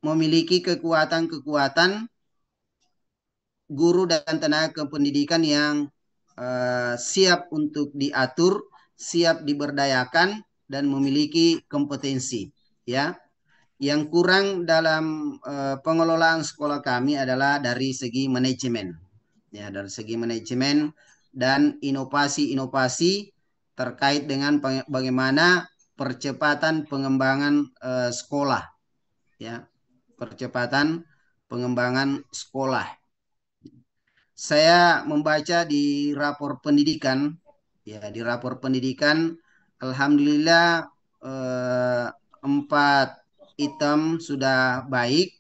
memiliki kekuatan-kekuatan guru dan tenaga pendidikan yang siap untuk diatur, siap diberdayakan dan memiliki kompetensi, ya. Yang kurang dalam pengelolaan sekolah kami adalah dari segi manajemen, ya, dari segi manajemen dan inovasi-inovasi terkait dengan bagaimana percepatan pengembangan sekolah, ya, percepatan pengembangan sekolah. Saya membaca di rapor pendidikan, ya, di rapor pendidikan, alhamdulillah, eh, 4 item sudah baik,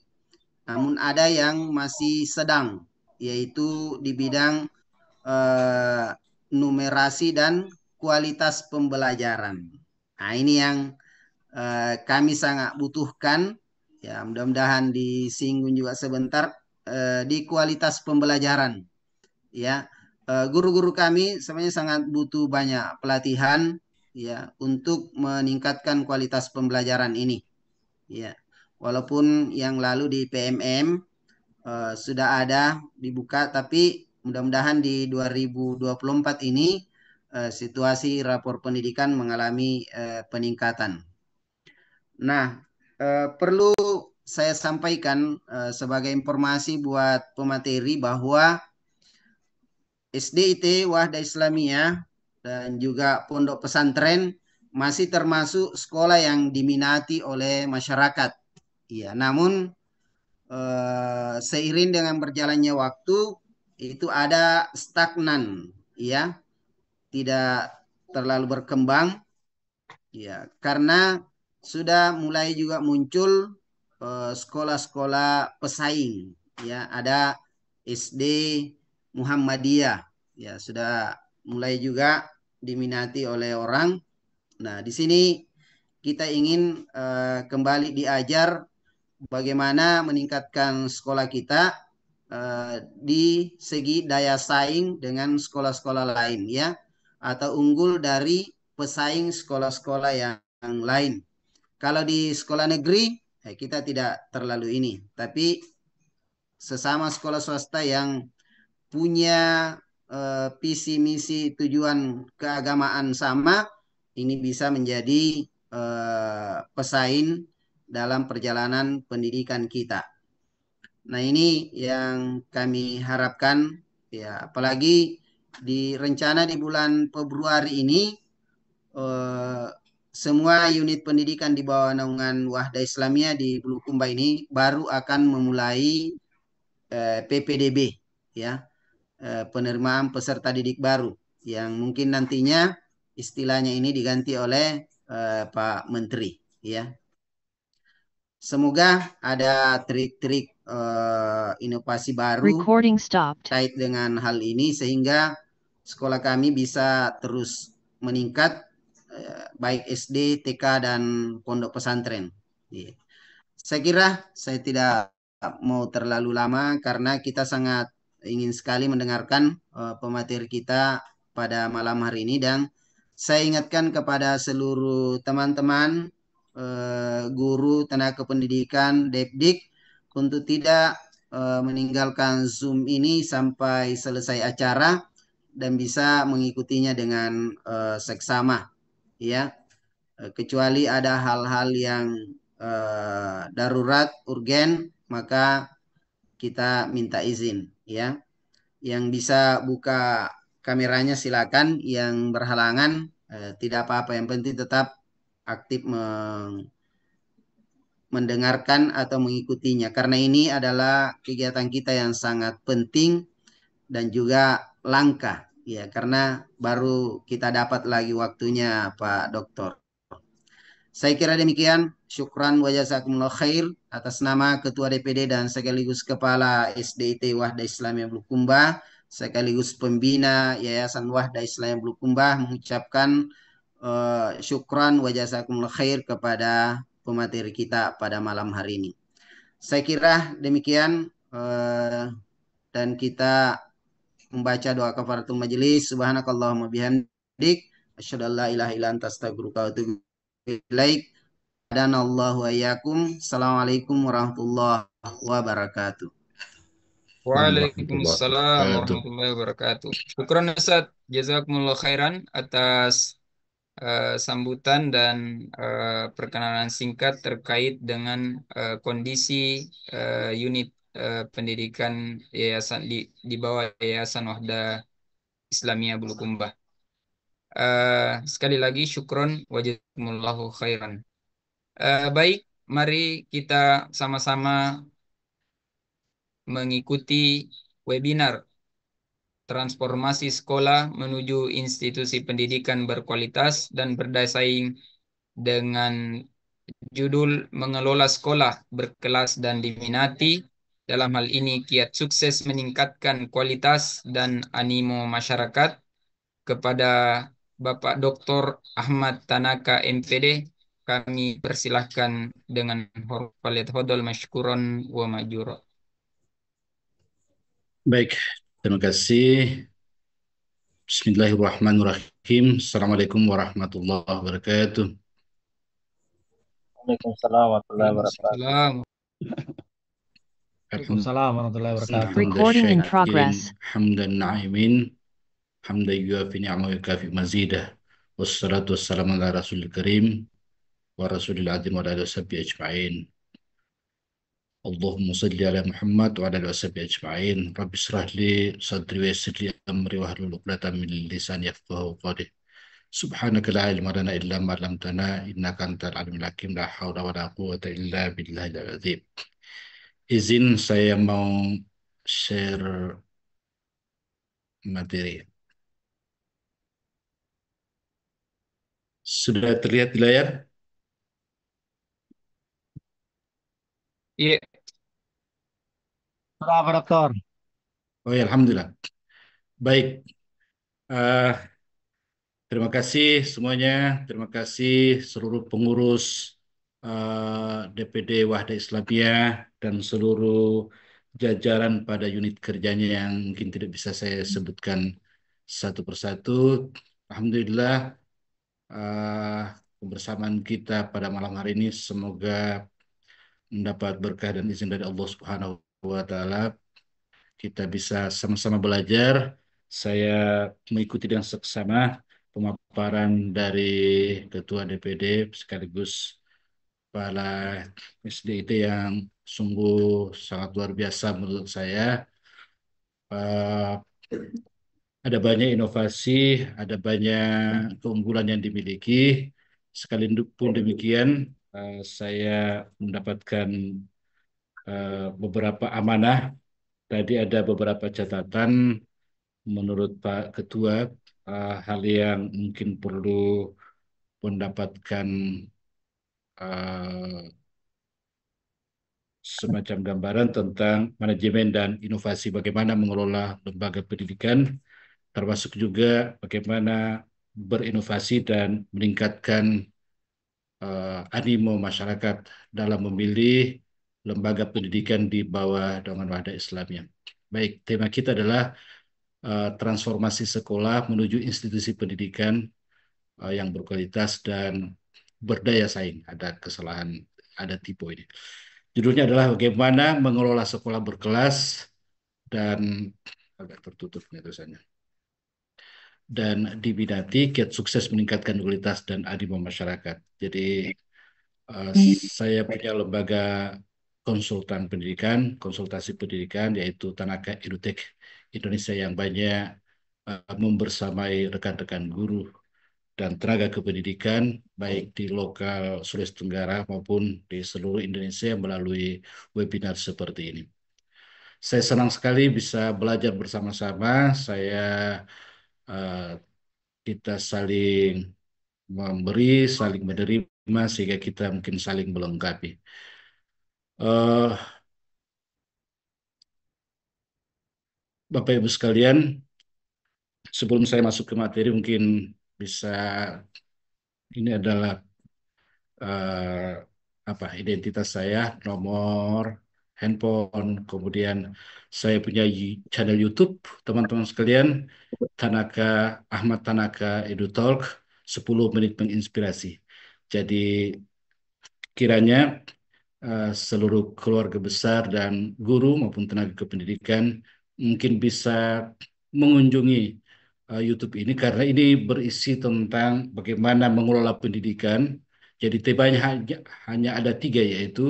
namun ada yang masih sedang, yaitu di bidang eh, numerasi dan kualitas pembelajaran. Nah, ini yang kami sangat butuhkan. Ya, mudah-mudahan disinggung juga sebentar di kualitas pembelajaran. Ya, guru-guru kami sebenarnya sangat butuh banyak pelatihan, ya, untuk meningkatkan kualitas pembelajaran ini. Ya, walaupun yang lalu di PMM sudah ada dibuka, tapi mudah-mudahan di 2024 ini situasi rapor pendidikan mengalami peningkatan. Nah, perlu saya sampaikan sebagai informasi buat pemateri bahwa SDIT Wahda Islamiyah dan juga pondok pesantren masih termasuk sekolah yang diminati oleh masyarakat. Iya, namun seiring dengan berjalannya waktu itu ada stagnan, ya, tidak terlalu berkembang, ya, karena sudah mulai juga muncul sekolah-sekolah pesaing, ya, ada SD Muhammadiyah, ya, sudah mulai juga diminati oleh orang. Nah, di sini kita ingin kembali diajar bagaimana meningkatkan sekolah kita di segi daya saing dengan sekolah-sekolah lain, ya, atau unggul dari pesaing sekolah-sekolah yang lain. Kalau di sekolah negeri kita tidak terlalu ini, tapi sesama sekolah swasta yang punya visi misi tujuan keagamaan sama, ini bisa menjadi pesaing dalam perjalanan pendidikan kita. Nah, ini yang kami harapkan, ya, apalagi di rencana di bulan Februari ini eh, semua unit pendidikan di bawah naungan Wahda Islamiyah di Bulukumba ini baru akan memulai PPDB, ya, penerimaan peserta didik baru yang mungkin nantinya istilahnya ini diganti oleh Pak Menteri, ya. Semoga ada trik-trik inovasi baru Recording stopped. terkait dengan hal ini sehingga sekolah kami bisa terus meningkat, baik SD, TK dan pondok pesantren. Iya. Saya kira saya tidak mau terlalu lama karena kita sangat ingin sekali mendengarkan pemateri kita pada malam hari ini, dan saya ingatkan kepada seluruh teman-teman guru, tenaga pendidikan, Depdik untuk tidak meninggalkan Zoom ini sampai selesai acara dan bisa mengikutinya dengan seksama, ya. Kecuali ada hal-hal yang darurat, urgen, maka kita minta izin, ya. Yang bisa buka kameranya silakan, yang berhalangan tidak apa-apa. Yang penting tetap aktif mendengarkan atau mengikutinya karena ini adalah kegiatan kita yang sangat penting dan juga langka, ya, karena baru kita dapat lagi waktunya, Pak Dokter. Saya kira demikian. Syukran wa jazakumullah khair atas nama Ketua DPD dan sekaligus Kepala SDIT Wahda Islamiyah Bulukumba, sekaligus pembina Yayasan Wahda Islamiyah Bulukumba mengucapkan syukran wa jazakumullah khair kepada pemateri kita pada malam hari ini. Saya kira demikian, dan kita membaca doa kafaratul majelis. Subhanakallahumma bihamdik asyhadu an la ilaha illa anta astaghfiruka wa atubu ilaik. Hadanallahu wa iyyakum. Assalamualaikum warahmatullahi wabarakatuh. Warahmatullahi Waalaikumsalam wabarakatuh. warahmatullahi wabarakatuh. Syukron Ustaz, jazakumullah khairan atas sambutan dan perkenalan singkat terkait dengan kondisi unit pendidikan yayasan di bawah Yayasan Wahda Islamiyah Bulukumba. Sekali lagi syukron wa jazakumullahu khairan. Baik, mari kita sama-sama mengikuti webinar transformasi sekolah menuju institusi pendidikan berkualitas dan berdaya saing dengan judul Mengelola Sekolah Berkelas dan Diminati. Dalam hal ini kiat sukses meningkatkan kualitas dan animo masyarakat kepada Bapak Dr. Ahmad Tanaka MPD. Kami persilahkan dengan hormat hodol masykuron wa majuro. Baik, terima kasih. Bismillahirrahmanirrahim. Assalamualaikum warahmatullahi wabarakatuh. Waalaikumsalam warahmatullahi wabarakatuh. Waalaikumsalam. Waalaikumsalam warahmatullahi wabarakatuh. Recording in Hamdan progress. hamdan na'imin, hamdan yuafi ni'amahu yukafi mazidah. Wassalatu wassalamu ala rasulil karim wa rasulil azim wa ala alihi washabihi ajma'in. Allahumma salli ala Muhammad wa ala alihi washabihi ajma'in. Rabbi israh li sadri wa yassir li amri wa hlul 'uqdatam min lisani yafqahu qawli. Subhanaka la ilma lana illa ma 'allamtana innaka antal alimul hakim. La haula wa la quwwata illa billahil azim. Izin saya mau share materi. Sudah terlihat di layar? Iya, Sudah, Pak Dokter. Oh ya, Alhamdulillah. Baik, eh, terima kasih semuanya. Terima kasih seluruh pengurus DPD Wahda Islamiyah dan seluruh jajaran pada unit kerjanya yang mungkin tidak bisa saya sebutkan satu persatu. Alhamdulillah, eh, kebersamaan kita pada malam hari ini semoga mendapat berkah dan izin dari Allah Subhanahu wa taala. Kita bisa sama-sama belajar. Saya mengikuti dengan seksama pemaparan dari Ketua DPD sekaligus Kepala SDIT yang sungguh sangat luar biasa menurut saya. Eh, ada banyak inovasi, ada banyak keunggulan yang dimiliki. Sekalipun demikian, saya mendapatkan beberapa amanah. Tadi ada beberapa catatan menurut Pak Ketua, hal yang mungkin perlu mendapatkan eh, semacam gambaran tentang manajemen dan inovasi, bagaimana mengelola lembaga pendidikan, termasuk juga bagaimana berinovasi dan meningkatkan animo masyarakat dalam memilih lembaga pendidikan di bawah naungan Wadah Islamiyah. Baik, tema kita adalah transformasi sekolah menuju institusi pendidikan yang berkualitas dan berdaya saing. Ada kesalahan, ada tipe ini. Judulnya adalah bagaimana mengelola sekolah berkelas dan agak tertutup nih tulisannya. Dan diminati kiat sukses meningkatkan kualitas dan animo masyarakat. Jadi eh, saya punya lembaga konsultan pendidikan, konsultasi pendidikan yaitu Tanaka Edutech Indonesia yang banyak membersamai rekan-rekan guru dan tenaga kependidikan baik di lokal Sulawesi Tenggara maupun di seluruh Indonesia melalui webinar seperti ini. Saya senang sekali bisa belajar bersama-sama. Eh, kita saling memberi, saling menerima sehingga kita mungkin saling melengkapi. Eh, Bapak Ibu sekalian, sebelum saya masuk ke materi mungkin bisa ini adalah eh, apa identitas saya, nomor handphone, kemudian saya punya channel YouTube, teman-teman sekalian, Tanaka Ahmad Tanaka Edu Talk, 10 menit menginspirasi. Jadi kiranya seluruh keluarga besar dan guru maupun tenaga kependidikan mungkin bisa mengunjungi YouTube ini karena ini berisi tentang bagaimana mengelola pendidikan. Jadi temanya hanya ada tiga, yaitu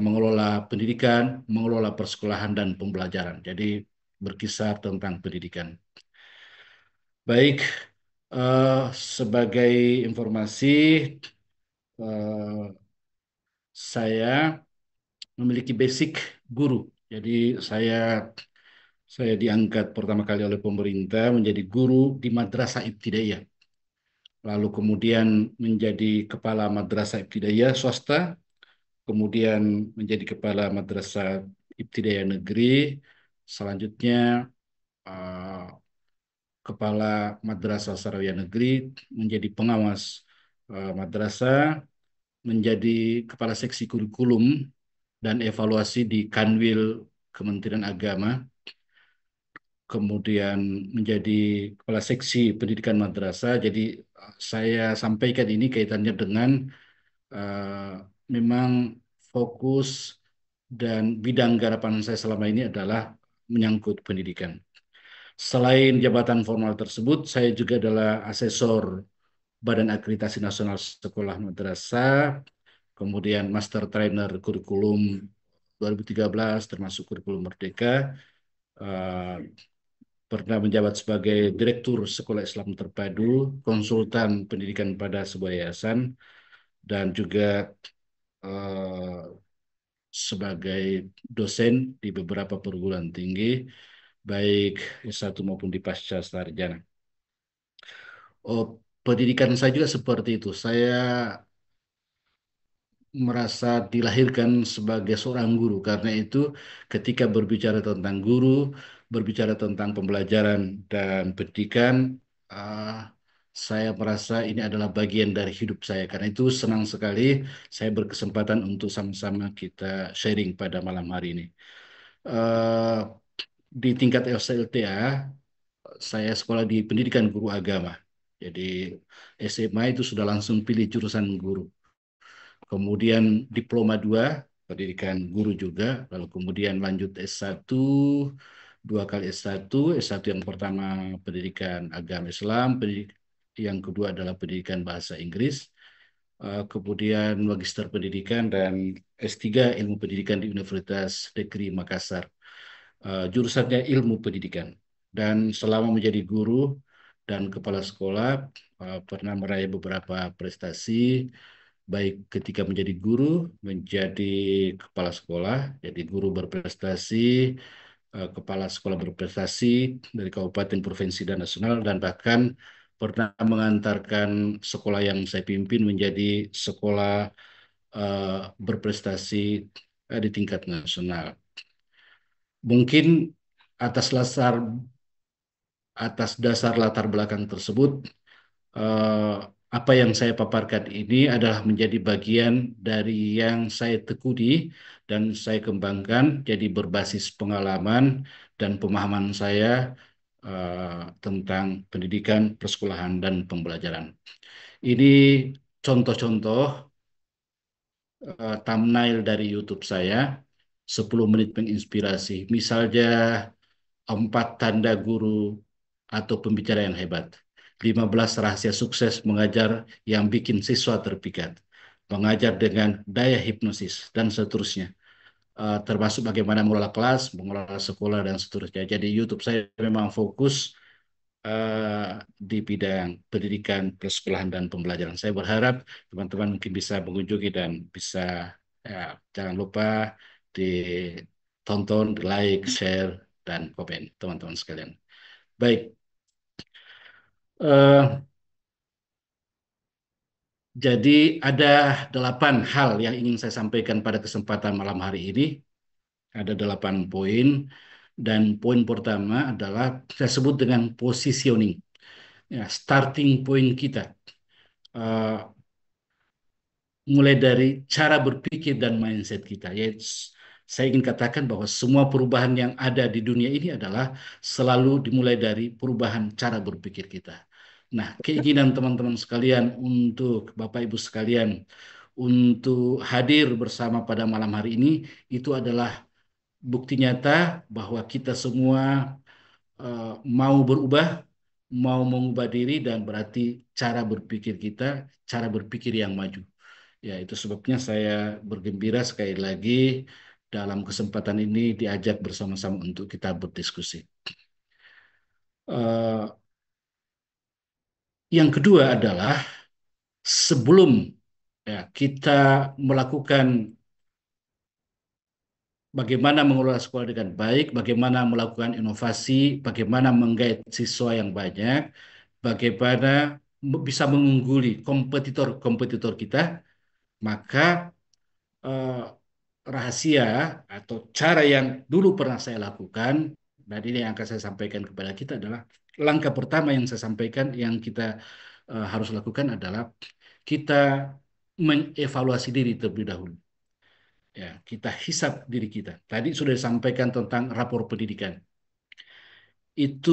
mengelola pendidikan, mengelola persekolahan, dan pembelajaran. Jadi berkisar tentang pendidikan. Baik, sebagai informasi, eh, saya memiliki basic guru. Jadi saya diangkat pertama kali oleh pemerintah menjadi guru di Madrasah Ibtidaiyah. Lalu kemudian menjadi kepala Madrasah Ibtidaiyah swasta, kemudian menjadi kepala Madrasah Ibtidaiyah Negeri, selanjutnya eh, kepala Madrasah Sarawiyah Negeri, menjadi pengawas madrasah, menjadi kepala seksi kurikulum dan evaluasi di Kanwil Kementerian Agama, kemudian menjadi kepala seksi pendidikan madrasah. Jadi saya sampaikan ini kaitannya dengan eh, memang fokus dan bidang garapan saya selama ini adalah menyangkut pendidikan. Selain jabatan formal tersebut, saya juga adalah asesor Badan Akreditasi Nasional Sekolah Madrasah, kemudian Master Trainer Kurikulum 2013 termasuk Kurikulum Merdeka, eh, pernah menjabat sebagai Direktur Sekolah Islam Terpadu, konsultan pendidikan pada sebuah yayasan, dan juga eh, sebagai dosen di beberapa perguruan tinggi, baik S1 maupun di pasca sarjana. Oh, pendidikan saya juga seperti itu. Saya merasa dilahirkan sebagai seorang guru. Karena itu, ketika berbicara tentang guru, berbicara tentang pembelajaran dan pendidikan, ah, saya merasa ini adalah bagian dari hidup saya. Karena itu, senang sekali saya berkesempatan untuk sama-sama kita sharing pada malam hari ini. Eh, di tingkat SLTA, saya sekolah di pendidikan guru agama. Jadi SMA itu sudah langsung pilih jurusan guru. Kemudian diploma 2 pendidikan guru juga, lalu kemudian lanjut S1, dua kali S1, S1 yang pertama pendidikan agama Islam, yang kedua adalah pendidikan bahasa Inggris, kemudian magister pendidikan dan S3 ilmu pendidikan di Universitas Negeri Makassar. Jurusannya ilmu pendidikan. Dan selama menjadi guru dan kepala sekolah, pernah meraih beberapa prestasi, baik ketika menjadi guru, menjadi kepala sekolah, jadi guru berprestasi, kepala sekolah berprestasi dari kabupaten, provinsi, dan nasional, dan bahkan pernah mengantarkan sekolah yang saya pimpin menjadi sekolah berprestasi di tingkat nasional. Mungkin atas dasar atas dasar latar belakang tersebut, eh, apa yang saya paparkan ini adalah menjadi bagian dari yang saya tekuni dan saya kembangkan jadi berbasis pengalaman dan pemahaman saya tentang pendidikan, persekolahan, dan pembelajaran. Ini contoh-contoh thumbnail dari YouTube saya, 10 menit menginspirasi. Misalnya 4 tanda guru atau pembicara yang hebat. 15 rahasia sukses mengajar yang bikin siswa terpikat. Mengajar dengan daya hipnosis, dan seterusnya. Termasuk bagaimana mengelola kelas, mengelola sekolah, dan seterusnya. Jadi YouTube saya memang fokus eh, di bidang pendidikan, persekolahan, dan pembelajaran. Saya berharap teman-teman mungkin bisa mengunjungi dan bisa, ya, jangan lupa ditonton, like, share, dan komen teman-teman sekalian. Baik, eh, jadi ada 8 hal yang ingin saya sampaikan pada kesempatan malam hari ini. Ada 8 poin, dan poin pertama adalah saya sebut dengan positioning. Ya, starting point kita. Eh, Mulai dari cara berpikir dan mindset kita. Ya, saya ingin katakan bahwa semua perubahan yang ada di dunia ini adalah selalu dimulai dari perubahan cara berpikir kita. Nah, keinginan teman-teman sekalian untuk Bapak Ibu sekalian untuk hadir bersama pada malam hari ini itu adalah bukti nyata bahwa kita semua mau berubah, mau mengubah diri dan berarti cara berpikir kita, cara berpikir yang maju. Ya, itu sebabnya saya bergembira sekali lagi dalam kesempatan ini diajak bersama-sama untuk kita berdiskusi. Eh, yang kedua adalah sebelum ya, kita melakukan bagaimana mengelola sekolah dengan baik, bagaimana melakukan inovasi, bagaimana menggait siswa yang banyak, bagaimana bisa mengungguli kompetitor-kompetitor kita, maka eh, rahasia atau cara yang dulu pernah saya lakukan, dan ini yang akan saya sampaikan kepada kita adalah langkah pertama yang saya sampaikan yang kita harus lakukan adalah kita mengevaluasi diri terlebih dahulu. Ya, kita hisap diri kita. Tadi sudah disampaikan tentang rapor pendidikan. Itu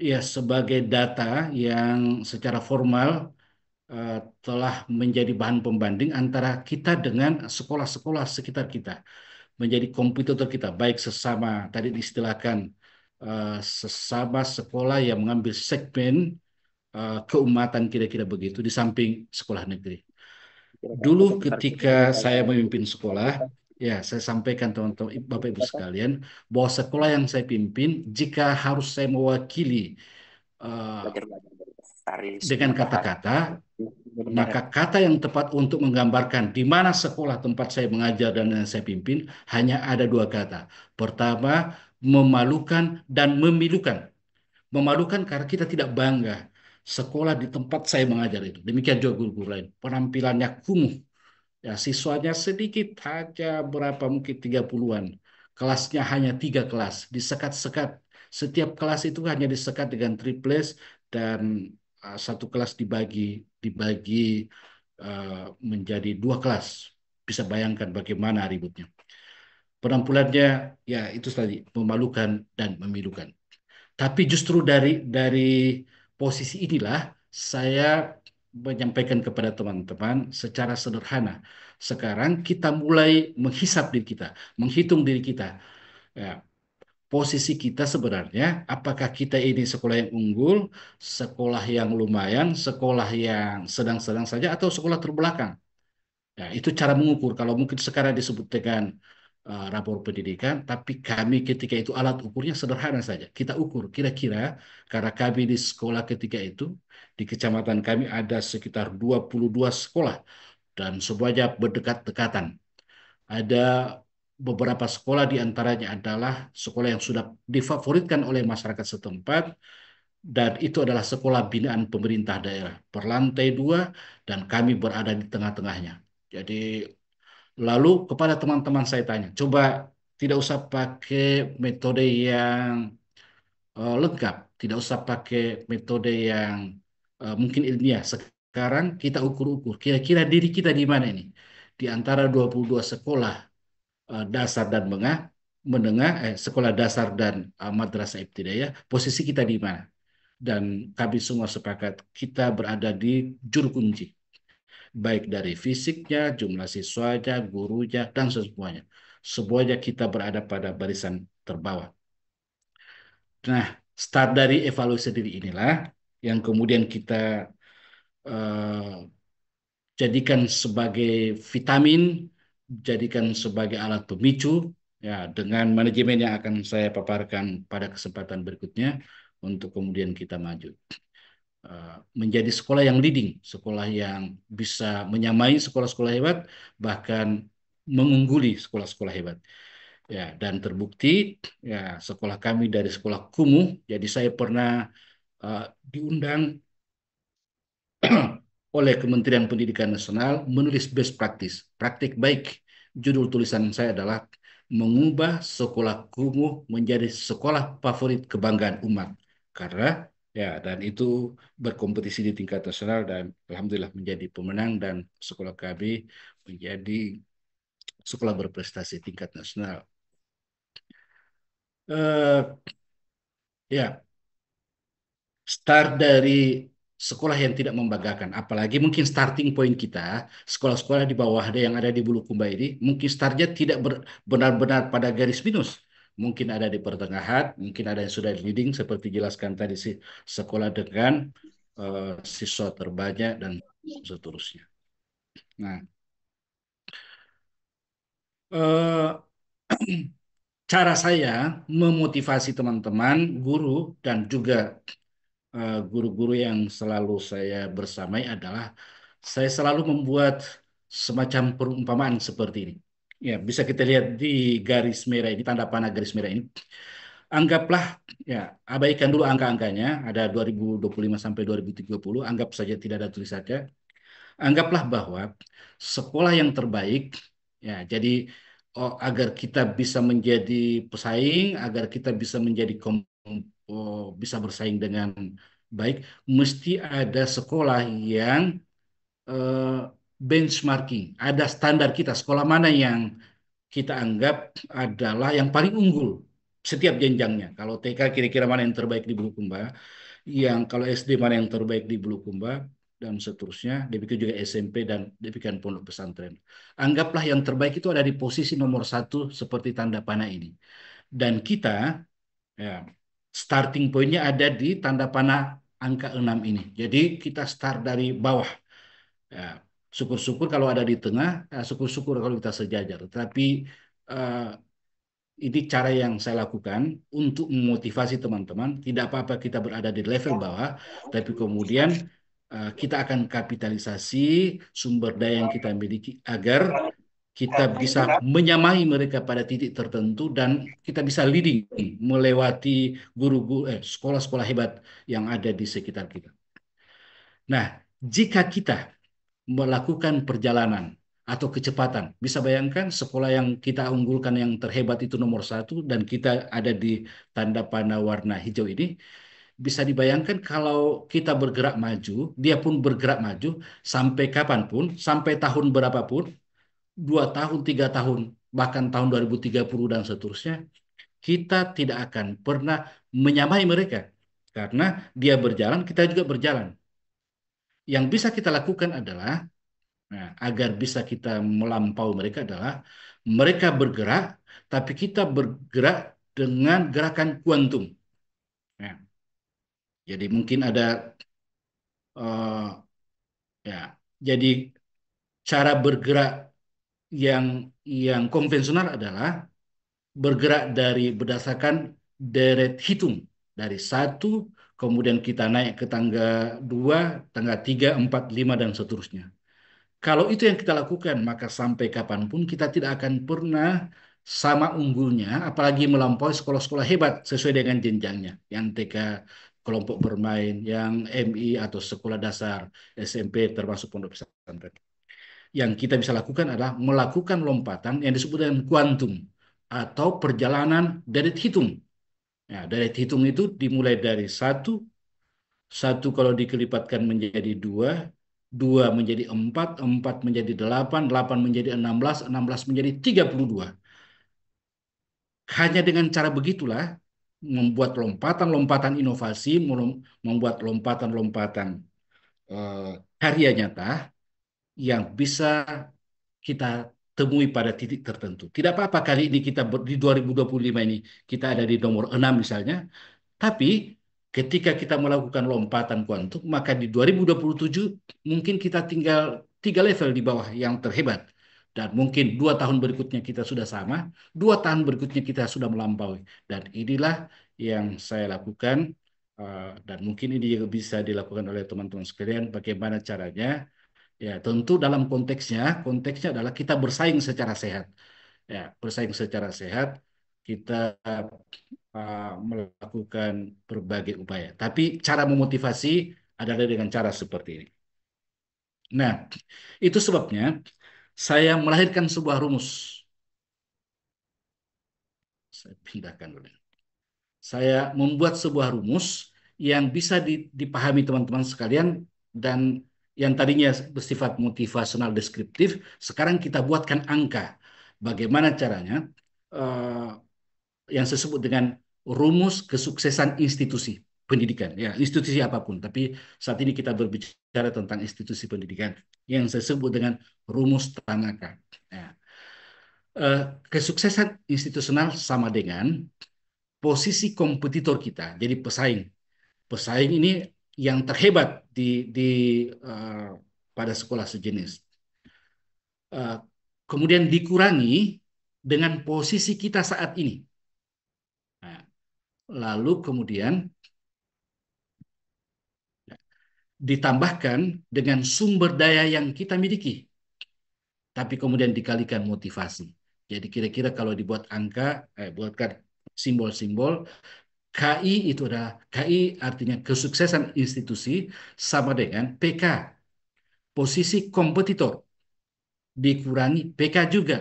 ya sebagai data yang secara formal eh, telah menjadi bahan pembanding antara kita dengan sekolah-sekolah sekitar kita, menjadi kompetitor kita, baik sesama tadi diistilahkan sesama sekolah yang mengambil segmen keumatan kira-kira begitu di samping sekolah negeri. Dulu ketika saya memimpin sekolah, ya saya sampaikan teman-teman Bapak Ibu sekalian bahwa sekolah yang saya pimpin jika harus saya mewakili eh, dengan kata-kata, maka kata yang tepat untuk menggambarkan di mana sekolah tempat saya mengajar dan yang saya pimpin hanya ada dua kata. Pertama, memalukan dan memilukan. Memalukan karena kita tidak bangga sekolah di tempat saya mengajar itu. Demikian juga guru-guru lain. Penampilannya kumuh. Ya, siswanya sedikit saja berapa mungkin 30-an. Kelasnya hanya 3 kelas, disekat-sekat. Setiap kelas itu hanya disekat dengan triples dan satu kelas dibagi dibagi menjadi 2 kelas. Bisa bayangkan bagaimana ributnya. Penampilannya ya itu tadi memalukan dan memilukan. Tapi justru dari posisi inilah saya menyampaikan kepada teman-teman secara sederhana. Sekarang kita mulai menghisap diri kita, menghitung diri kita. Ya, posisi kita sebenarnya, apakah kita ini sekolah yang unggul, sekolah yang lumayan, sekolah yang sedang-sedang saja, atau sekolah terbelakang? Ya, itu cara mengukur. Kalau mungkin sekarang disebut dengan rapor pendidikan, tapi kami ketika itu alat ukurnya sederhana saja. Kita ukur kira-kira karena kami di sekolah ketika itu di kecamatan kami ada sekitar 22 sekolah dan semuanya berdekat-dekatan. Ada beberapa sekolah di antaranya adalah sekolah yang sudah difavoritkan oleh masyarakat setempat dan itu adalah sekolah binaan pemerintah daerah berlantai 2 dan kami berada di tengah-tengahnya. Jadi lalu kepada teman-teman saya tanya, coba tidak usah pakai metode yang lengkap, tidak usah pakai metode yang mungkin ilmiah. Sekarang kita ukur-ukur, kira-kira diri kita di mana ini? Di antara 22 sekolah dasar dan menengah, sekolah dasar dan madrasah ibtidaiyah, posisi kita di mana? Dan kami semua sepakat kita berada di juru kunci baik dari fisiknya, jumlah siswanya, gurunya, dan semuanya. Semuanya kita berada pada barisan terbawah. Nah, start dari evaluasi diri inilah yang kemudian kita eh, jadikan sebagai vitamin, jadikan sebagai alat pemicu, ya dengan manajemen yang akan saya paparkan pada kesempatan berikutnya untuk kemudian kita maju. Menjadi sekolah yang leading, sekolah yang bisa menyamai sekolah-sekolah hebat, bahkan mengungguli sekolah-sekolah hebat. Ya, dan terbukti ya sekolah kami dari sekolah kumuh, jadi saya pernah diundang oleh Kementerian Pendidikan Nasional menulis best practice, praktik baik. Judul tulisan saya adalah mengubah sekolah kumuh menjadi sekolah favorit kebanggaan umat. Karena ya dan itu berkompetisi di tingkat nasional dan alhamdulillah menjadi pemenang dan sekolah kami menjadi sekolah berprestasi tingkat nasional. Eh, ya, start dari sekolah yang tidak membanggakan. Apalagi mungkin starting point kita, sekolah-sekolah di bawah ada yang ada di Bulukumba ini, mungkin startnya tidak benar-benar pada garis minus. Mungkin ada di pertengahan, mungkin ada yang sudah leading, seperti jelaskan tadi sih, sekolah dengan siswa terbanyak dan seterusnya. Nah, eh, cara saya memotivasi teman-teman, guru, dan juga guru-guru yang selalu saya bersamai adalah saya selalu membuat semacam perumpamaan seperti ini. Ya, bisa kita lihat di garis merah ini, tanda panah garis merah ini. Anggaplah, ya, abaikan dulu angka-angkanya, ada 2025 sampai 2030, anggap saja tidak ada tulisannya. Anggaplah bahwa sekolah yang terbaik, ya, jadi agar kita bisa menjadi pesaing, agar kita bisa menjadi bisa bersaing dengan baik, mesti ada sekolah yang eh, benchmarking, ada standar kita, sekolah mana yang kita anggap adalah yang paling unggul setiap jenjangnya. Kalau TK kira-kira mana yang terbaik di Bulukumba, yang kalau SD mana yang terbaik di Bulukumba, dan seterusnya. Demikian juga SMP dan demikian pondok pesantren. Anggaplah yang terbaik itu ada di posisi nomor satu seperti tanda panah ini. Dan kita, ya, starting pointnya ada di tanda panah angka 6 ini. Jadi kita start dari bawah. Ya, syukur-syukur kalau ada di tengah, ya, syukur-syukur kalau kita sejajar. Tapi eh, ini cara yang saya lakukan untuk memotivasi teman-teman. Tidak apa-apa kita berada di level bawah, tapi kemudian kita akan kapitalisasi sumber daya yang kita miliki agar kita bisa menyamai mereka pada titik tertentu dan kita bisa leading melewati guru-guru sekolah-sekolah hebat yang ada di sekitar kita. Nah, jika kita melakukan perjalanan atau kecepatan. Bisa bayangkan sekolah yang kita unggulkan yang terhebat itu nomor satu dan kita ada di tanda panah warna hijau ini. Bisa dibayangkan kalau kita bergerak maju, dia pun bergerak maju sampai kapanpun, sampai tahun berapapun, 2 tahun, 3 tahun, bahkan tahun 2030 dan seterusnya, kita tidak akan pernah menyamai mereka. Karena dia berjalan, kita juga berjalan. Yang bisa kita lakukan adalah nah, agar bisa kita melampaui mereka adalah mereka bergerak, tapi kita bergerak dengan gerakan kuantum. Ya, jadi mungkin ada ya, jadi cara bergerak yang konvensional adalah bergerak dari berdasarkan deret hitung dari satu, kemudian kita naik ke tangga 2, tangga 3, 4, 5 dan seterusnya. Kalau itu yang kita lakukan, maka sampai kapanpun kita tidak akan pernah sama unggulnya, apalagi melampaui sekolah-sekolah hebat sesuai dengan jenjangnya. Yang TK kelompok bermain, yang MI atau sekolah dasar, SMP termasuk pondok pesantren. Yang kita bisa lakukan adalah melakukan lompatan yang disebut dengan kuantum atau perjalanan deret hitung. Ya, deret hitung itu dimulai dari satu, satu kalau dikelipatkan menjadi dua, dua menjadi empat, empat menjadi delapan, delapan menjadi 16, 16 menjadi 32. Hanya dengan cara begitulah membuat lompatan-lompatan inovasi, membuat lompatan-lompatan eh, karya nyata yang bisa kita temui pada titik tertentu. Tidak apa-apa kali ini kita di 2025 ini kita ada di nomor 6 misalnya, tapi ketika kita melakukan lompatan kuantum, maka di 2027 mungkin kita tinggal 3 level di bawah yang terhebat. Dan mungkin 2 tahun berikutnya kita sudah sama, 2 tahun berikutnya kita sudah melampaui. Dan inilah yang saya lakukan, dan mungkin ini juga bisa dilakukan oleh teman-teman sekalian, bagaimana caranya. Ya, tentu dalam konteksnya adalah kita bersaing secara sehat. Ya, bersaing secara sehat, kita melakukan berbagai upaya. Tapi cara memotivasi adalah dengan cara seperti ini. Nah, itu sebabnya saya melahirkan sebuah rumus. Saya pindahkan dulu. Saya membuat sebuah rumus yang bisa dipahami teman-teman sekalian dan yang tadinya bersifat motivasional deskriptif, sekarang kita buatkan angka. Bagaimana caranya? Eh, yang saya sebut dengan rumus kesuksesan institusi. pendidikan, ya institusi apapun. Tapi saat ini kita berbicara tentang institusi pendidikan yang saya sebut dengan rumus Tanaka. Ya. Kesuksesan institusional sama dengan posisi kompetitor kita, jadi pesaing. Pesaing ini yang terhebat di eh, pada sekolah sejenis. Eh, Kemudian dikurangi dengan posisi kita saat ini. Nah, lalu kemudian ditambahkan dengan sumber daya yang kita miliki, tapi kemudian dikalikan motivasi. Jadi kira-kira kalau dibuat angka, buatkan simbol-simbol, KI itu adalah KI artinya kesuksesan institusi sama dengan PK, posisi kompetitor, dikurangi PK juga.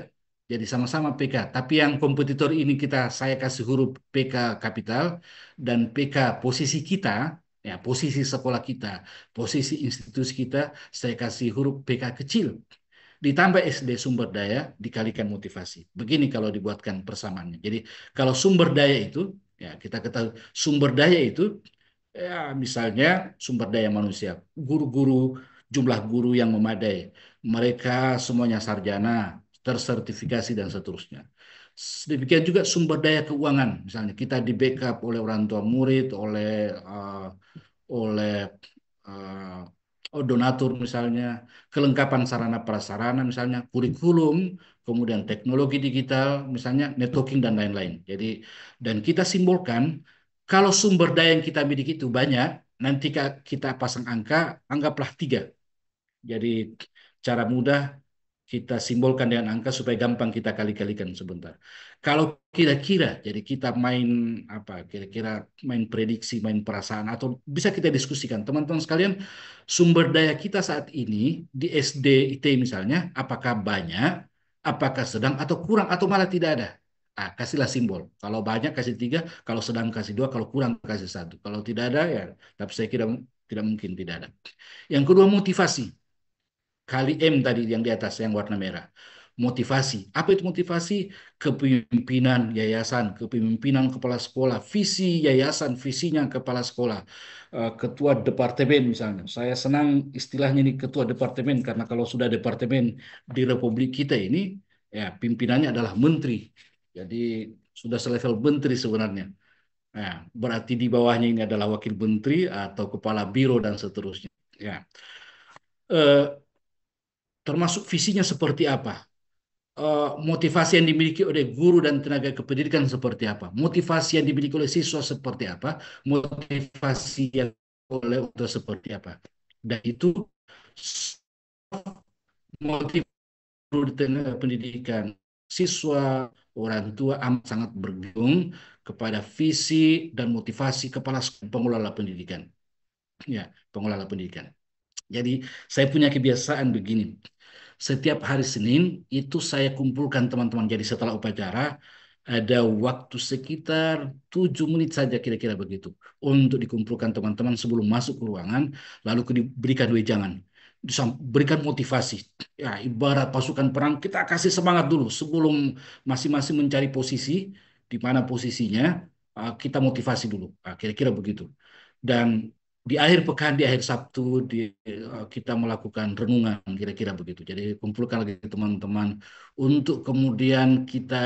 Jadi sama-sama PK, tapi yang kompetitor ini saya kasih huruf PK kapital dan PK posisi kita, ya posisi sekolah kita, posisi institusi kita, saya kasih huruf PK kecil. Ditambah SD sumber daya dikalikan motivasi. Begini kalau dibuatkan persamaannya. Jadi kalau sumber daya itu, ya kita ketahui sumber daya itu, ya misalnya sumber daya manusia, guru-guru, jumlah guru yang memadai, mereka semuanya sarjana, tersertifikasi dan seterusnya. Demikian juga sumber daya keuangan, misalnya kita di backup oleh orang tua murid, oleh donatur misalnya, kelengkapan sarana prasarana misalnya, kurikulum, kemudian teknologi digital misalnya, networking dan lain-lain. Jadi dan kita simbolkan kalau sumber daya yang kita miliki itu banyak, nanti kita pasang angka, anggaplah 3. Jadi cara mudah kita simbolkan dengan angka supaya gampang kita kali-kalikan sebentar. Kalau kira-kira, jadi kita main apa? Kira-kira main prediksi, main perasaan, atau bisa kita diskusikan, teman-teman sekalian, sumber daya kita saat ini di SD IT misalnya, apakah banyak, apakah sedang, atau kurang, atau malah tidak ada? Kasihlah simbol. Kalau banyak kasih 3, kalau sedang kasih 2, kalau kurang kasih 1. Kalau tidak ada ya, tapi saya kira tidak mungkin tidak ada. Yang kedua motivasi. Kali M tadi yang di atas yang warna merah. Motivasi. Apa itu motivasi? Kepemimpinan yayasan, kepemimpinan kepala sekolah, visi yayasan, visinya kepala sekolah, ketua departemen misalnya. Saya senang istilahnya ini ketua departemen karena kalau sudah departemen di Republik kita ini, ya pimpinannya adalah menteri. Jadi sudah selevel menteri sebenarnya. Nah, berarti di bawahnya ini adalah wakil menteri atau kepala biro dan seterusnya. Ya. Eh, Termasuk visinya seperti apa, motivasi yang dimiliki oleh guru dan tenaga kependidikan seperti apa, motivasi yang dimiliki oleh siswa seperti apa, motivasi yang oleh orang seperti apa. Dan itu motif guru di tenaga pendidikan, siswa, orang tua amat sangat bergantung kepada visi dan motivasi kepala pengelola pendidikan. Ya, pengelola pendidikan. Jadi saya punya kebiasaan begini. Setiap hari Senin itu saya kumpulkan teman-teman. Jadi setelah upacara ada waktu sekitar 7 menit saja kira-kira begitu untuk dikumpulkan teman-teman sebelum masuk ke ruangan, lalu diberikan wejangan, berikan motivasi. Ya, ibarat pasukan perang kita kasih semangat dulu sebelum masing-masing mencari posisi di mana posisinya, kita motivasi dulu. Kira-kira begitu. Dan di akhir pekan, di akhir Sabtu, kita melakukan renungan, kira-kira begitu. Jadi kumpulkan lagi teman-teman untuk kemudian kita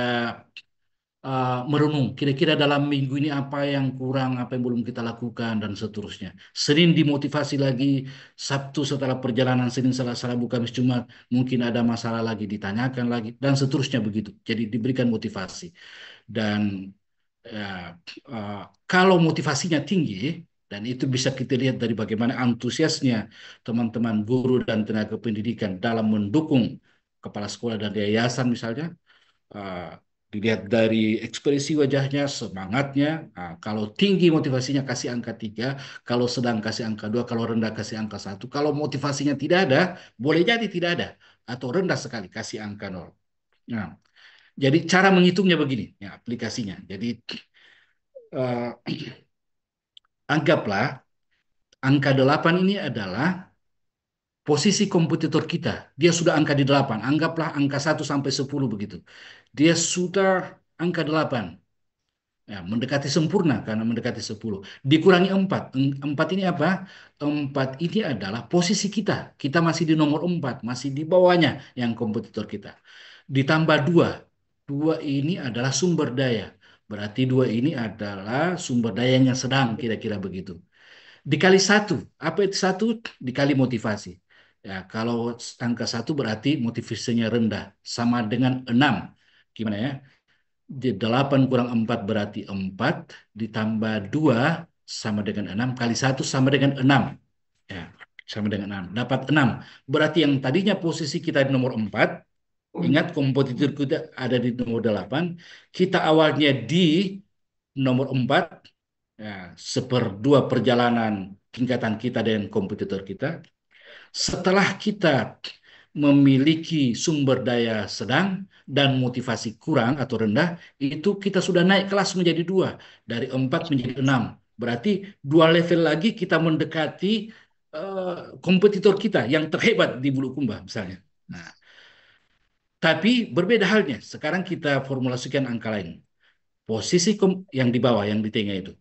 merenung. Kira-kira dalam minggu ini apa yang kurang, apa yang belum kita lakukan, dan seterusnya. Senin dimotivasi lagi, Sabtu setelah perjalanan, Senin, Selasa, Rabu, Kamis, Jumat, mungkin ada masalah lagi, ditanyakan lagi, dan seterusnya begitu. Jadi diberikan motivasi. Dan ya, kalau motivasinya tinggi, dan itu bisa kita lihat dari bagaimana antusiasnya teman-teman guru dan tenaga pendidikan dalam mendukung kepala sekolah dan yayasan misalnya, uh, dilihat dari ekspresi wajahnya, semangatnya. Kalau tinggi motivasinya kasih angka 3, kalau sedang kasih angka 2, kalau rendah kasih angka 1. Kalau motivasinya tidak ada, boleh jadi tidak ada, atau rendah sekali kasih angka 0. Nah, jadi cara menghitungnya begini, ya aplikasinya. Jadi uh, anggaplah angka 8 ini adalah posisi kompetitor kita. Dia sudah angka di 8. Anggaplah angka 1 sampai 10 begitu. Dia sudah angka 8. Ya, mendekati sempurna karena mendekati 10. Dikurangi 4. 4 ini apa? 4 ini adalah posisi kita. Kita masih di nomor 4, masih di bawahnya yang kompetitor kita. Ditambah 2. 2 ini adalah sumber daya. Berarti 2 ini adalah sumber daya yang sedang, kira-kira begitu. Dikali 1. Apa itu 1? Dikali motivasi. Ya, kalau angka 1 berarti motivasinya rendah. Sama dengan 6. Gimana ya? 8 kurang 4 berarti 4, ditambah 2 sama dengan 6, kali 1 sama dengan 6. Ya, sama dengan 6. Dapat 6. Berarti yang tadinya posisi kita di nomor 4, ingat kompetitor kita ada di nomor 8, kita awalnya di nomor 4, ya, seperdua perjalanan tingkatan kita dengan kompetitor kita. Setelah kita memiliki sumber daya sedang dan motivasi kurang atau rendah, itu kita sudah naik kelas menjadi 2, dari 4 menjadi 6. Berarti 2 level lagi kita mendekati kompetitor kita yang terhebat di Bulukumba misalnya. Nah, tapi berbeda halnya. Sekarang kita formulasikan angka lain. Posisi yang di bawah, yang di tengah itu.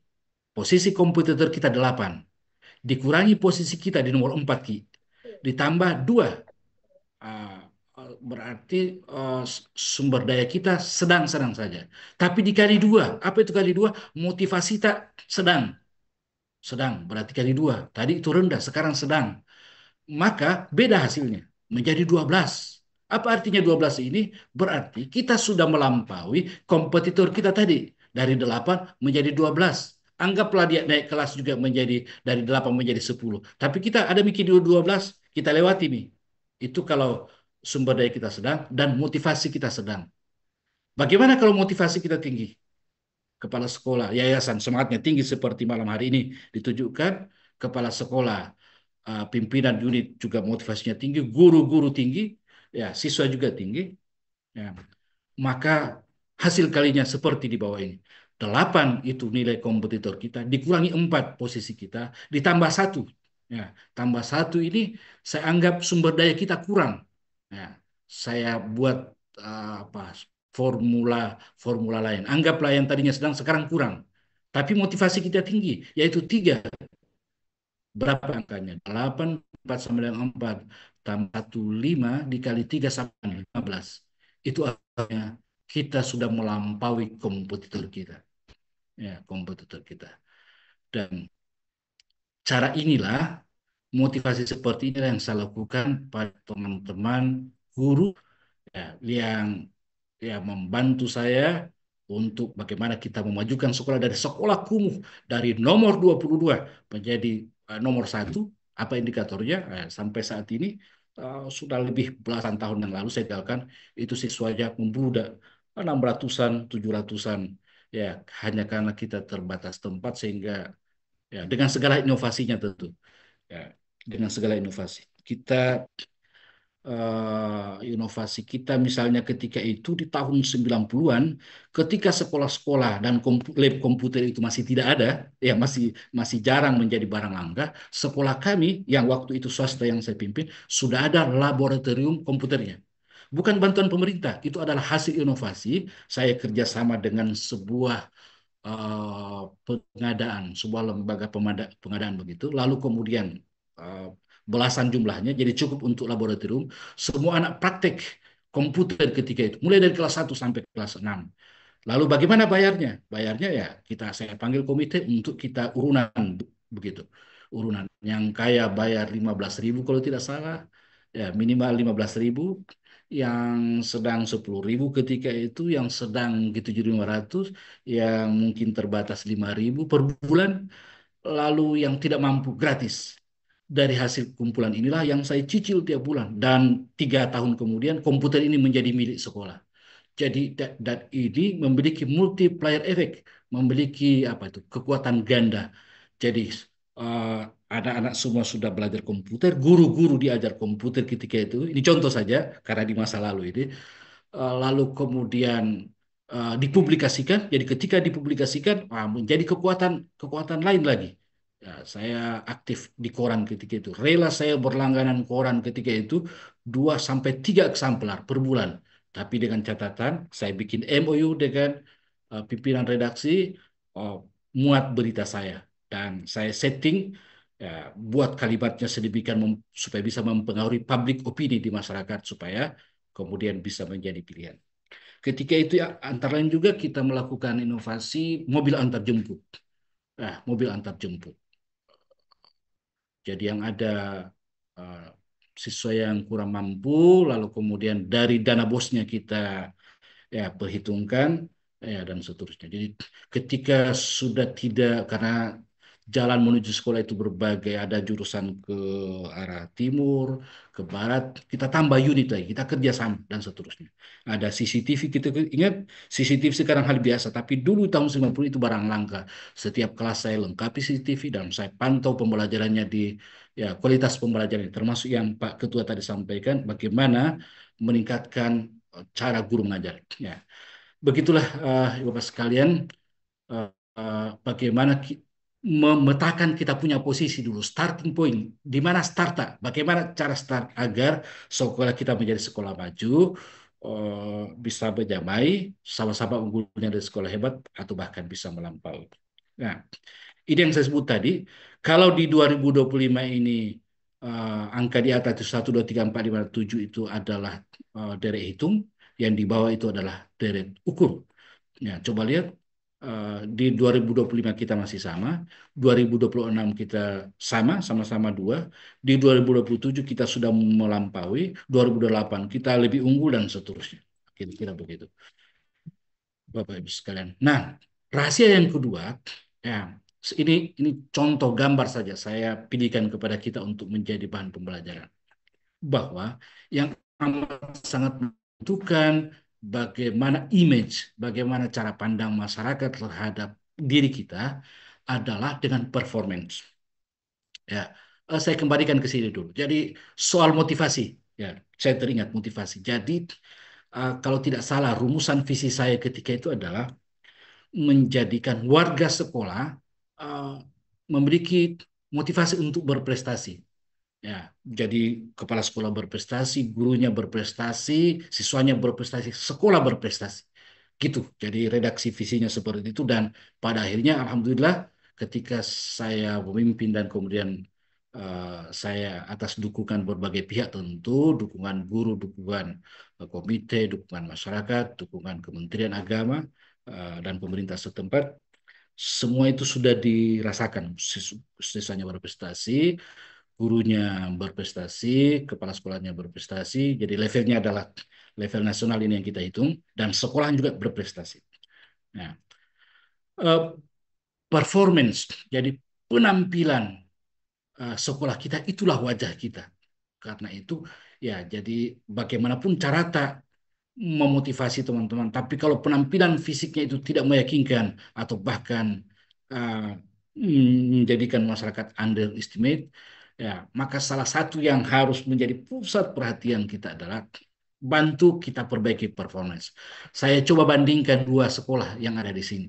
Posisi kompetitor kita 8. Dikurangi posisi kita di nomor 4, Ki. Ditambah 2. Ah, berarti sumber daya kita sedang-sedang saja. Tapi dikali 2, apa itu kali 2? Motivasi tak sedang. Sedang, berarti kali 2. Tadi itu rendah, sekarang sedang. Maka beda hasilnya, menjadi 12. Apa artinya 12 ini? Berarti kita sudah melampaui kompetitor kita tadi. Dari 8 menjadi 12. Anggaplah dia naik kelas juga menjadi dari 8 menjadi 10. Tapi kita ada mikir 12, kita lewati nih. Itu kalau sumber daya kita sedang dan motivasi kita sedang. Bagaimana kalau motivasi kita tinggi? Kepala sekolah, yayasan semangatnya tinggi seperti malam hari ini ditujukan, kepala sekolah, pimpinan unit juga motivasinya tinggi, guru-guru tinggi, ya siswa juga tinggi, ya. Maka hasil kalinya seperti di bawah ini. 8 itu nilai kompetitor kita, dikurangi 4 posisi kita, ditambah 1. Ya, tambah 1 ini saya anggap sumber daya kita kurang. Ya, saya buat apa formula formula lain. Anggaplah yang tadinya sedang sekarang kurang. Tapi motivasi kita tinggi, yaitu 3. Berapa angkanya? 8, 4 sama dengan 4. Tambah 1, 5, dikali 3 sama dengan 15. Itu artinya kita sudah melampaui kompetitor kita. Ya, kompetitor kita. Dan cara inilah, motivasi seperti inilah yang saya lakukan pada teman-teman guru, ya, yang membantu saya untuk bagaimana kita memajukan sekolah dari sekolah kumuh dari nomor 22 menjadi nomor 1. Apa indikatornya? Sampai saat ini sudah lebih belasan tahun yang lalu saya tinggalkan, itu siswanya membludak 600-an, 700-an, ya, hanya karena kita terbatas tempat sehingga, ya, dengan segala inovasinya tentu, ya, dengan segala inovasi kita, inovasi kita misalnya ketika itu di tahun 90-an, ketika sekolah-sekolah dan lab komputer itu masih tidak ada, ya, masih masih jarang menjadi barang langka, sekolah kami yang waktu itu swasta yang saya pimpin sudah ada laboratorium komputernya. Bukan bantuan pemerintah, itu adalah hasil inovasi. Saya kerjasama dengan sebuah pengadaan, sebuah lembaga pengadaan begitu. Lalu kemudian eh, belasan jumlahnya, jadi cukup untuk laboratorium. Semua anak praktek komputer ketika itu, mulai dari kelas 1 sampai kelas 6. Lalu bagaimana bayarnya? Bayarnya ya saya panggil komite untuk kita urunan begitu. Urunan yang kaya bayar 15.000 kalau tidak salah, ya minimal 15.000, yang sedang 10.000 ketika itu, yang sedang gitu 7.500, yang mungkin terbatas 5.000 per bulan, lalu yang tidak mampu gratis. Dari hasil kumpulan inilah yang saya cicil tiap bulan, dan 3 tahun kemudian komputer ini menjadi milik sekolah. Jadi dan ini memiliki multiplier effect, memiliki apa itu kekuatan ganda. Jadi eh, anak-anak semua sudah belajar komputer, guru-guru diajar komputer ketika itu. Ini contoh saja karena di masa lalu ini. Lalu kemudian dipublikasikan. Jadi ketika dipublikasikan, menjadi kekuatan kekuatan lain lagi. Ya, saya aktif di koran ketika itu. Rela saya berlangganan koran ketika itu 2 sampai 3 eksemplar per bulan. Tapi dengan catatan, saya bikin MOU dengan pimpinan redaksi, uh, muat berita saya dan saya setting ya, buat kalimatnya sedemikian supaya bisa mempengaruhi public opini di masyarakat supaya kemudian bisa menjadi pilihan. Ketika itu ya, antara lain juga kita melakukan inovasi mobil antar jemput. Nah, mobil antar jemput. Jadi yang ada uh, siswa yang kurang mampu, lalu kemudian dari dana bosnya kita ya perhitungkan ya dan seterusnya. Jadi ketika sudah tidak karena jalan menuju sekolah itu berbagai, ada jurusan ke arah timur, ke barat, kita tambah unit lagi, kita kerjasama dan seterusnya. Ada CCTV, kita ingat CCTV sekarang hal biasa, tapi dulu tahun 90 itu barang langka. Setiap kelas saya lengkapi CCTV dan saya pantau pembelajarannya di ya kualitas pembelajaran, termasuk yang Pak Ketua tadi sampaikan, bagaimana meningkatkan cara guru mengajar. Ya, begitulah Bapak sekalian, eh, bagaimana memetakan kita punya posisi dulu, starting point, di mana starta, bagaimana cara start agar sekolah kita menjadi sekolah maju, bisa menjamai, sama-sama unggulnya dari sekolah hebat, atau bahkan bisa melampaui. Nah, ini yang saya sebut tadi, kalau di 2025 ini angka di atas itu 1, 2, 3, 4, 5, 7 itu adalah deret hitung, yang di bawah itu adalah deret ukur. Ya, coba lihat di 2025 kita masih sama, 2026 kita sama-sama 2, di 2027 kita sudah melampaui, 2028 kita lebih unggul dan seterusnya. Kira-kira begitu, Bapak Ibu sekalian. Nah, rahasia yang kedua, ya, ini contoh gambar saja saya pilihkan kepada kita untuk menjadi bahan pembelajaran bahwa yang amat sangat menentukan bagaimana image, bagaimana cara pandang masyarakat terhadap diri kita adalah dengan performance. Ya, saya kembalikan ke sini dulu. Jadi soal motivasi, ya, saya teringat motivasi. Jadi kalau tidak salah rumusan visi saya ketika itu adalah menjadikan warga sekolah uh, memiliki motivasi untuk berprestasi. Ya, jadi kepala sekolah berprestasi, gurunya berprestasi, siswanya berprestasi, sekolah berprestasi. Gitu. Jadi redaksi visinya seperti itu dan pada akhirnya alhamdulillah ketika saya memimpin dan kemudian saya atas dukungan berbagai pihak tentu, dukungan guru, dukungan komite, dukungan masyarakat, dukungan Kementerian Agama dan pemerintah setempat, semua itu sudah dirasakan. Siswanya berprestasi, gurunya berprestasi, kepala sekolahnya berprestasi, jadi levelnya adalah level nasional ini yang kita hitung, dan sekolah juga berprestasi. Nah, eh, performance, jadi penampilan sekolah kita itulah wajah kita. Karena itu, ya jadi bagaimanapun cara tak memotivasi teman-teman, tapi kalau penampilan fisiknya itu tidak meyakinkan atau bahkan uh, menjadikan masyarakat underestimate, ya maka salah satu yang harus menjadi pusat perhatian kita adalah bantu kita perbaiki performance. Saya coba bandingkan dua sekolah yang ada di sini.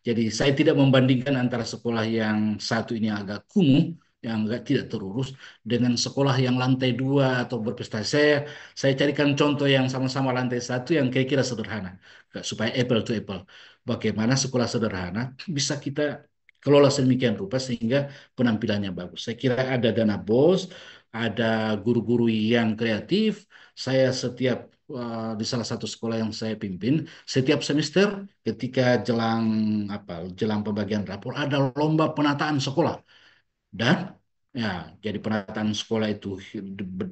Jadi saya tidak membandingkan antara sekolah yang satu ini agak kumuh, yang agak tidak terurus, dengan sekolah yang lantai 2 atau berprestasi. Saya carikan contoh yang sama-sama lantai 1 yang kira-kira sederhana, supaya apple to apple. Bagaimana sekolah sederhana bisa kita kelola sedemikian rupa sehingga penampilannya bagus. Saya kira ada dana bos, ada guru-guru yang kreatif. Saya setiap di salah satu sekolah yang saya pimpin, setiap semester ketika jelang pembagian rapor ada lomba penataan sekolah. Dan ya, jadi penataan sekolah itu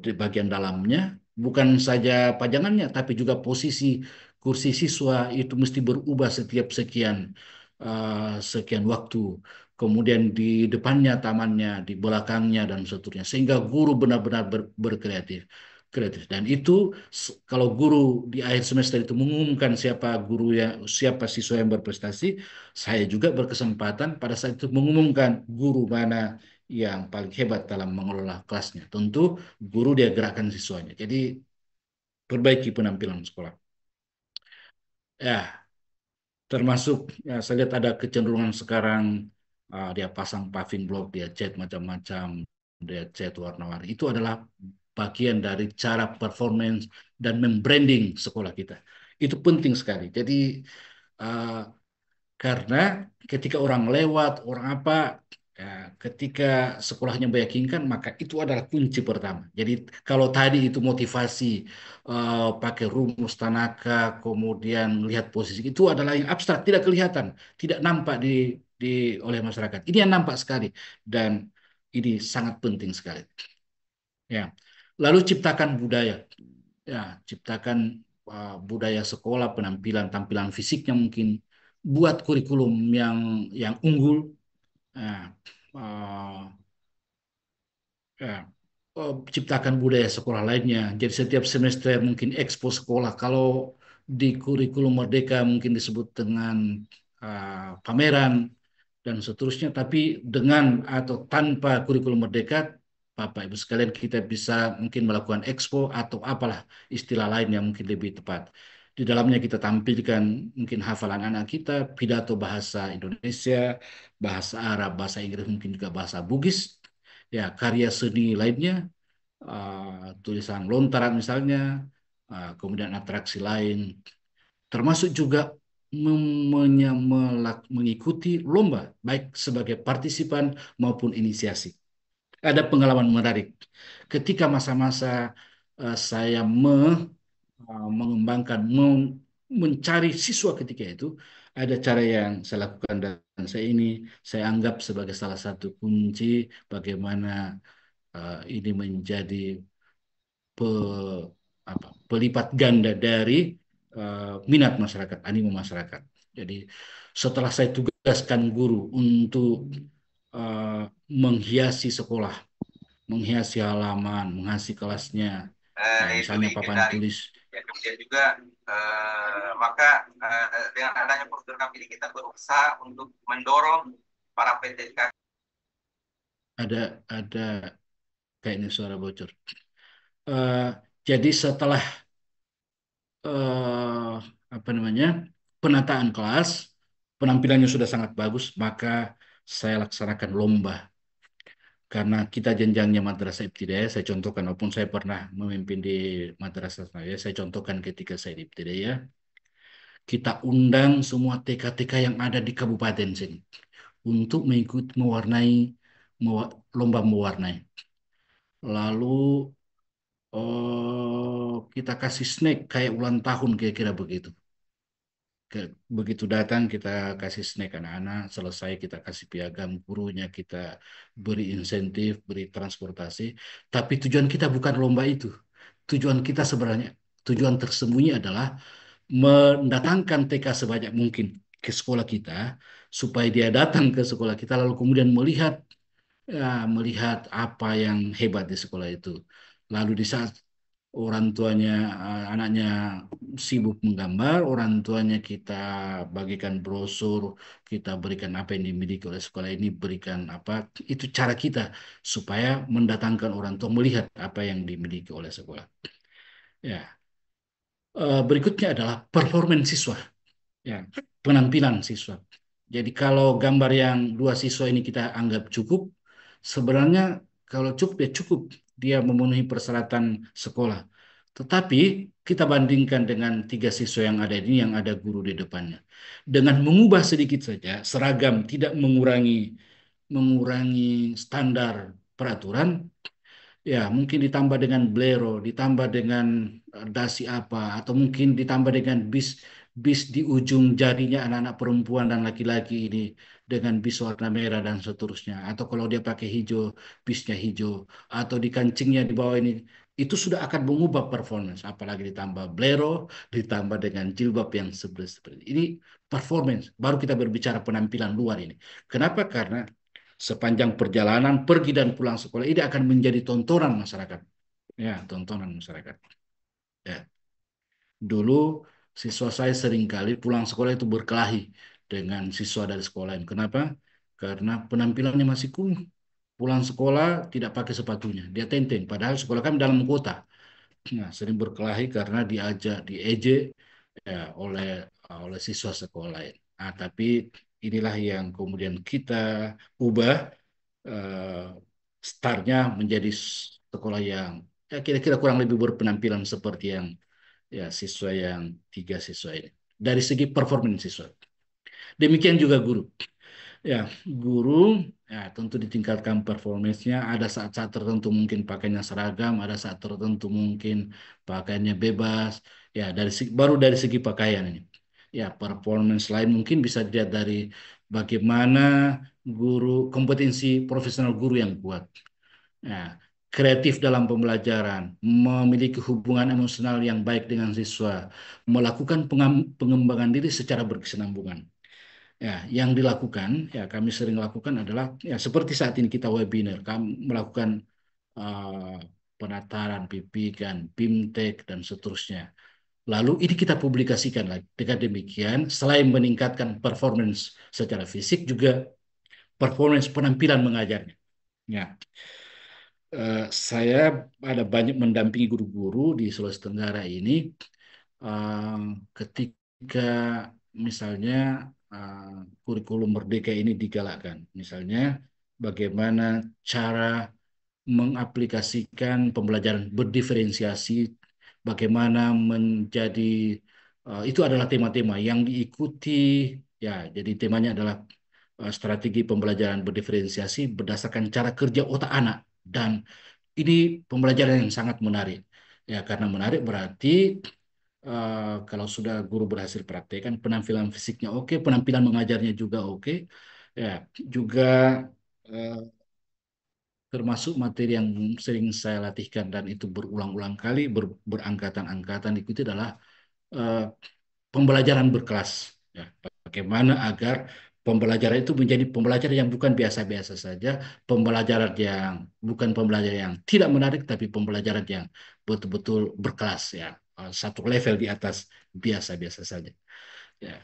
di bagian dalamnya bukan saja pajangannya, tapi juga posisi kursi siswa itu mesti berubah setiap sekian waktu. Kemudian di depannya tamannya, di belakangnya dan seterusnya, sehingga guru benar-benar berkreatif. Kreatif. Dan itu kalau guru di akhir semester itu mengumumkan siapa siswa yang berprestasi, saya juga berkesempatan pada saat itu mengumumkan guru mana yang paling hebat dalam mengelola kelasnya. Tentu guru dia gerakkan siswanya. Jadi perbaiki penampilan sekolah. Ya, termasuk ya saya lihat ada kecenderungan sekarang dia pasang paving block, dia cat macam-macam, dia cat warna-warni. Itu adalah bagian dari cara performance dan membranding sekolah kita. Itu penting sekali. Jadi uh, Karena ketika orang lewat, orang apa, ya, ketika sekolahnya meyakinkan, maka itu adalah kunci pertama. Jadi kalau tadi itu motivasi, pakai rumus Tanaka, kemudian lihat posisi, itu adalah yang abstrak, tidak kelihatan, tidak nampak di oleh masyarakat. Ini yang nampak sekali dan ini sangat penting sekali. Ya, lalu ciptakan budaya. Ya, ciptakan budaya sekolah, penampilan, tampilan fisiknya mungkin, buat kurikulum yang unggul. Nah, uh, ya, ciptakan budaya sekolah lainnya. Jadi setiap semester mungkin ekspo sekolah. Kalau di kurikulum Merdeka mungkin disebut dengan pameran dan seterusnya. Tapi dengan atau tanpa kurikulum Merdeka, Bapak Ibu sekalian, kita bisa mungkin melakukan ekspo atau apalah istilah lain yang mungkin lebih tepat. Di dalamnya kita tampilkan mungkin hafalan anak kita, pidato bahasa Indonesia, bahasa Arab, bahasa Inggris, mungkin juga bahasa Bugis, ya karya seni lainnya, tulisan lontaran misalnya, kemudian atraksi lain, termasuk juga mengikuti lomba, baik sebagai partisipan maupun inisiasi. Ada pengalaman menarik. Ketika masa-masa saya mengembangkan, mencari siswa ketika itu, ada cara yang saya lakukan dan saya anggap sebagai salah satu kunci bagaimana ini menjadi pelipat ganda dari minat masyarakat, animo masyarakat. Jadi setelah saya tugaskan guru untuk menghiasi sekolah, menghiasi halaman, menghiasi kelasnya, misalnya papan tulis. Ya, kemudian juga maka dengan adanya program kami ini kita berusaha untuk mendorong para PTK. Ada kayaknya suara bocor. Uh, jadi setelah uh, apa namanya penataan kelas, penampilannya sudah sangat bagus, maka saya laksanakan lomba. Karena kita jenjangnya madrasah ibtidaiyah, saya contohkan, walaupun saya pernah memimpin di madrasah saya contohkan ketika saya di ibtidaiyah, kita undang semua TK-TK yang ada di kabupaten sini untuk mengikuti lomba mewarnai. Lalu kita kasih snack kayak ulang tahun kira-kira begitu. Begitu datang kita kasih snack anak-anak, selesai kita kasih piagam gurunya, kita beri insentif, beri transportasi. Tapi tujuan kita bukan lomba itu. Tujuan kita sebenarnya, tujuan tersembunyi adalah mendatangkan TK sebanyak mungkin ke sekolah kita, supaya dia datang ke sekolah kita lalu kemudian melihat apa yang hebat di sekolah itu. Lalu di saat orang tuanya, anaknya sibuk menggambar, orang tuanya kita bagikan brosur, kita berikan apa yang dimiliki oleh sekolah ini, berikan apa, itu cara kita supaya mendatangkan orang tua melihat apa yang dimiliki oleh sekolah. Ya, berikutnya adalah performan siswa, ya, penampilan siswa. Jadi kalau gambar yang dua siswa ini kita anggap cukup, sebenarnya kalau cukup ya cukup, dia memenuhi persyaratan sekolah. Tetapi kita bandingkan dengan tiga siswa yang ada ini, yang ada guru di depannya. Dengan mengubah sedikit saja seragam, tidak mengurangi standar peraturan, ya, mungkin ditambah dengan blero, ditambah dengan dasi apa, atau mungkin ditambah dengan bis di ujung jarinya anak-anak perempuan dan laki-laki ini dengan bis warna merah dan seterusnya. Atau kalau dia pakai hijau, bisnya hijau, atau di kancingnya di bawah ini, itu sudah akan mengubah performance. Apalagi ditambah blero, ditambah dengan jilbab yang seperti ini. Performance. Baru kita berbicara penampilan luar ini. Kenapa? Karena sepanjang perjalanan pergi dan pulang sekolah ini akan menjadi tontonan masyarakat. Ya, tontonan masyarakat. Ya. Dulu siswa saya seringkali pulang sekolah itu berkelahi dengan siswa dari sekolah lain. Kenapa? Karena penampilannya masih kumuh. Pulang sekolah tidak pakai sepatunya, dia tenteng. Padahal sekolah kami dalam kota. Nah, sering berkelahi karena diejek ya, oleh siswa sekolah lain. Nah, tapi inilah yang kemudian kita ubah, eh, startnya menjadi sekolah yang ya kira-kira kurang lebih berpenampilan seperti yang ya siswa yang tiga siswa ini dari segi performa siswa. Demikian juga guru. Ya, guru ya tentu ditingkatkan performance-nya. Ada saat-saat tertentu mungkin pakainya seragam, ada saat tertentu mungkin pakaiannya bebas. Ya, baru dari segi pakaian ini. Ya, performance lain mungkin bisa dilihat dari bagaimana kompetensi profesional guru yang kuat. Ya, kreatif dalam pembelajaran, memiliki hubungan emosional yang baik dengan siswa, melakukan pengembangan diri secara berkesinambungan. Ya, yang dilakukan, ya kami sering lakukan adalah ya seperti saat ini kita webinar, kami melakukan uh, penataran, bimbingan, BIMTEK dan seterusnya. Lalu ini kita publikasikan lagi. Dengan demikian, selain meningkatkan performance secara fisik, juga performance penampilan mengajarnya. Ya, saya ada banyak mendampingi guru-guru di Sulawesi Tenggara ini ketika misalnya kurikulum merdeka ini digalakkan. Misalnya bagaimana cara mengaplikasikan pembelajaran berdiferensiasi, bagaimana menjadi itu adalah tema-tema yang diikuti ya. Jadi temanya adalah strategi pembelajaran berdiferensiasi berdasarkan cara kerja otak anak dan ini pembelajaran yang sangat menarik. Ya, karena menarik berarti kalau sudah guru berhasil praktekkan, penampilan fisiknya oke, penampilan mengajarnya juga oke. Ya, juga eh, termasuk materi yang sering saya latihkan dan itu berulang-ulang kali, berangkatan-angkatan ikuti adalah eh, pembelajaran berkelas. Ya, bagaimana agar pembelajaran itu menjadi pembelajaran yang bukan biasa-biasa saja, pembelajaran yang bukan pembelajaran yang tidak menarik, tapi pembelajaran yang betul-betul berkelas ya, satu level di atas biasa-biasa saja. Ya,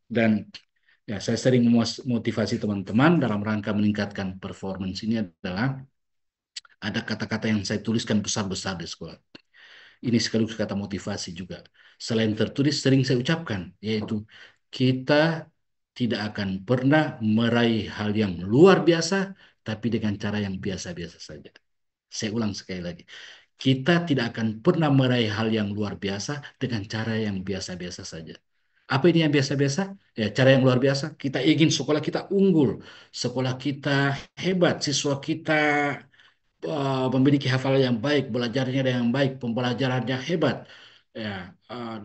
dan ya saya sering memotivasi teman-teman dalam rangka meningkatkan performance ini adalah ada kata-kata yang saya tuliskan besar-besar di sekolah. Ini sekaligus kata motivasi juga. Selain tertulis sering saya ucapkan, yaitu kita tidak akan pernah meraih hal yang luar biasa, tapi dengan cara yang biasa-biasa saja. Saya ulang sekali lagi. Kita tidak akan pernah meraih hal yang luar biasa dengan cara yang biasa-biasa saja. Apa ini yang biasa-biasa? Ya, cara yang luar biasa. Kita ingin sekolah kita unggul, sekolah kita hebat, siswa kita memiliki hafalan yang baik, belajarnya yang baik, pembelajarannya hebat, ya,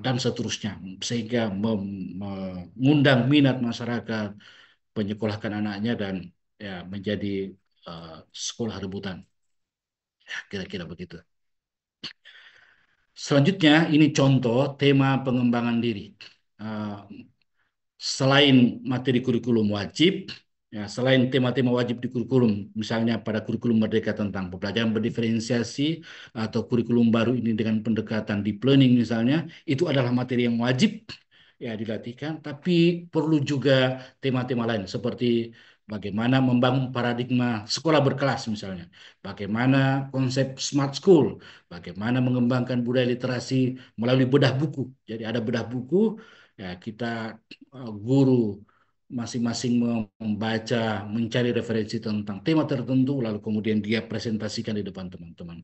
dan seterusnya, sehingga mengundang minat masyarakat, menyekolahkan anaknya dan ya menjadi sekolah rebutan, ya, kira-kira begitu. Selanjutnya, ini contoh tema pengembangan diri. Uh, Selain materi kurikulum wajib, ya, selain tema-tema wajib di kurikulum, misalnya pada kurikulum Merdeka tentang pembelajaran berdiferensiasi atau kurikulum baru ini dengan pendekatan deep learning misalnya, itu adalah materi yang wajib ya dilatihkan, tapi perlu juga tema-tema lain seperti bagaimana membangun paradigma sekolah berkelas misalnya, bagaimana konsep smart school, bagaimana mengembangkan budaya literasi melalui bedah buku. Jadi ada bedah buku, ya kita guru masing-masing membaca, mencari referensi tentang tema tertentu, lalu kemudian dia presentasikan di depan teman-teman.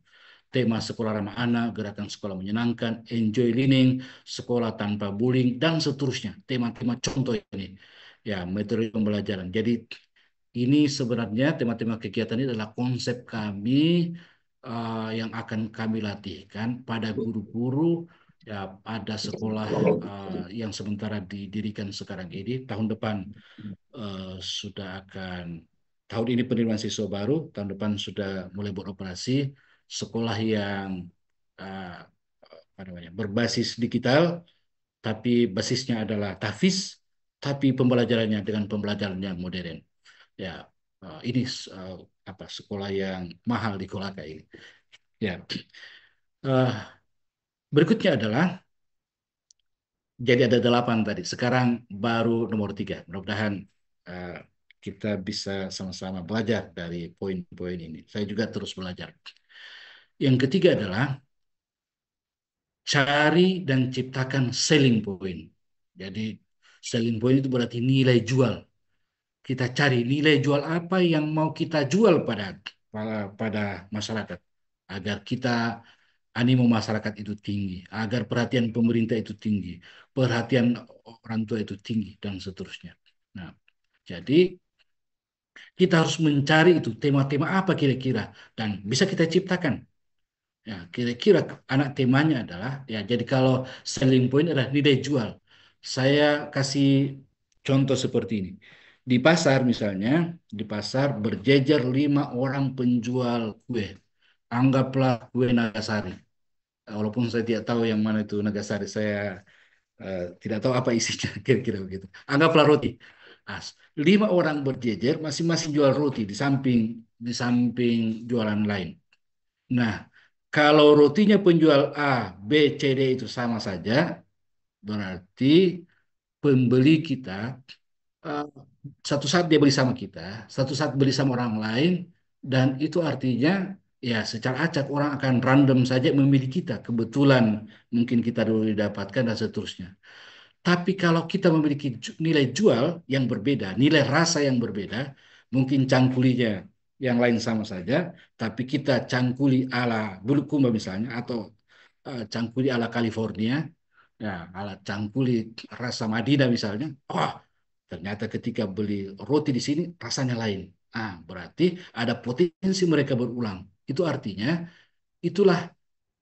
Tema sekolah ramah anak, gerakan sekolah menyenangkan, enjoy learning, sekolah tanpa bullying, dan seterusnya. Tema-tema contoh ini. Ya, metode pembelajaran. Jadi ini sebenarnya tema-tema kegiatan ini adalah konsep kami yang akan kami latihkan pada guru-guru. Ya, ada sekolah yang sementara didirikan sekarang ini. Tahun depan sudah akan, tahun ini penerimaan siswa baru, tahun depan sudah mulai beroperasi. Sekolah yang uh, apa namanya, berbasis digital, tapi basisnya adalah tahfiz, tapi pembelajarannya dengan pembelajaran yang modern. Ya, ini apa sekolah yang mahal di Kolaka ini. Ya, berikutnya adalah jadi ada 8 tadi. Sekarang baru nomor 3. Mudah-mudahan uh, kita bisa sama-sama belajar dari poin-poin ini. Saya juga terus belajar. Yang ketiga adalah cari dan ciptakan selling point. Jadi selling point itu berarti nilai jual. Kita cari nilai jual apa yang mau kita jual pada masyarakat agar kita animo masyarakat itu tinggi, agar perhatian pemerintah itu tinggi, perhatian orang tua itu tinggi dan seterusnya. Nah, jadi kita harus mencari itu tema-tema apa kira-kira dan bisa kita ciptakan. Ya, kira-kira anak temanya adalah ya. Jadi kalau selling point adalah nilai jual. Saya kasih contoh seperti ini. Di pasar misalnya, di pasar berjejer 5 orang penjual kue. Anggaplah kue Nagasari. Walaupun saya tidak tahu yang mana itu Nagasari, saya tidak tahu apa isinya, kira-kira begitu. Anggaplah roti. As, 5 orang berjejer, masing-masing jual roti di samping jualan lain. Nah, kalau rotinya penjual A, B, C, D itu sama saja, berarti pembeli kita eh, satu saat dia beli sama kita, satu saat beli sama orang lain, dan itu artinya ya secara acak orang akan random saja memilih kita. Kebetulan mungkin kita dulu didapatkan dan seterusnya. Tapi kalau kita memiliki nilai jual yang berbeda, nilai rasa yang berbeda, mungkin cangkulinya yang lain sama saja, tapi kita cangkuli ala Bulukumba misalnya, atau cangkuli ala California, ya, ala cangkuli rasa Madinah misalnya, ternyata ketika beli roti di sini rasanya lain. Berarti ada potensi mereka berulang. Itu artinya itulah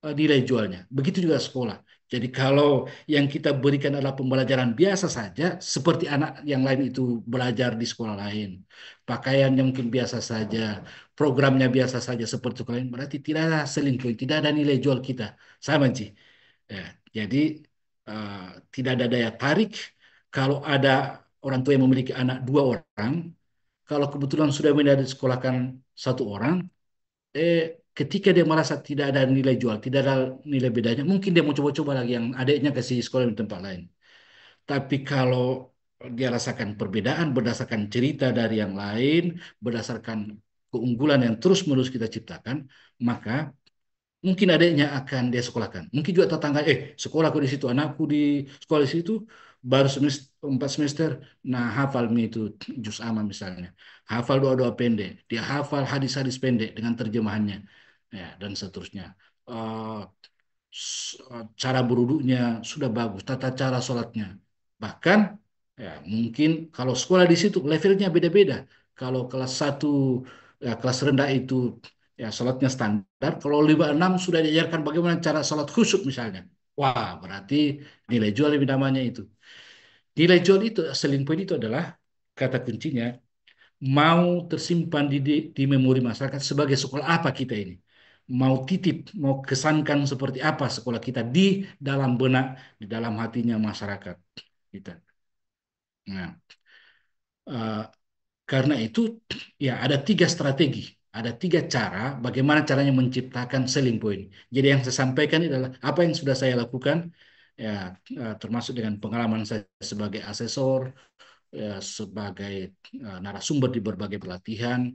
nilai jualnya. Begitu juga sekolah. Jadi kalau yang kita berikan adalah pembelajaran biasa saja, seperti anak yang lain itu belajar di sekolah lain, pakaiannya mungkin biasa saja, programnya biasa saja seperti sekolah lain, berarti tidak ada selingkuh, tidak ada nilai jual kita. Sama sih. Ya, jadi eh, tidak ada daya tarik kalau ada orang tua yang memiliki anak 2 orang, kalau kebetulan sudah disekolahkan 1 orang, ketika dia merasa tidak ada nilai jual, tidak ada nilai bedanya, mungkin dia mau coba-coba lagi yang adiknya kasih sekolah di tempat lain. Tapi kalau dia rasakan perbedaan berdasarkan cerita dari yang lain, berdasarkan keunggulan yang terus-menerus kita ciptakan, maka mungkin adiknya akan dia sekolahkan. Mungkin juga tetangga, sekolahku di situ, anakku di sekolah di situ, baru 4 semester, nah hafal itu juz amma misalnya, hafal doa-doa pendek, dia hafal hadis-hadis pendek dengan terjemahannya, ya, dan seterusnya. Eh, Cara berwuduknya sudah bagus, tata cara sholatnya. Bahkan, ya mungkin kalau sekolah di situ levelnya beda-beda. Kalau kelas 1, ya, kelas rendah itu ya sholatnya standar. Kalau 5-6 sudah diajarkan bagaimana cara sholat khusyuk misalnya. Wah, berarti nilai jual lebih namanya itu. Nilai jual itu, selling point itu adalah kata kuncinya, mau tersimpan di memori masyarakat sebagai sekolah apa kita ini. Mau titip, mau kesankan seperti apa sekolah kita di dalam benak, di dalam hatinya masyarakat kita. Nah, eh, karena itu ya ada 3 strategi, ada 3 cara bagaimana caranya menciptakan selling point. Jadi yang saya sampaikan adalah apa yang sudah saya lakukan, ya, termasuk dengan pengalaman saya sebagai asesor, ya, sebagai narasumber di berbagai pelatihan,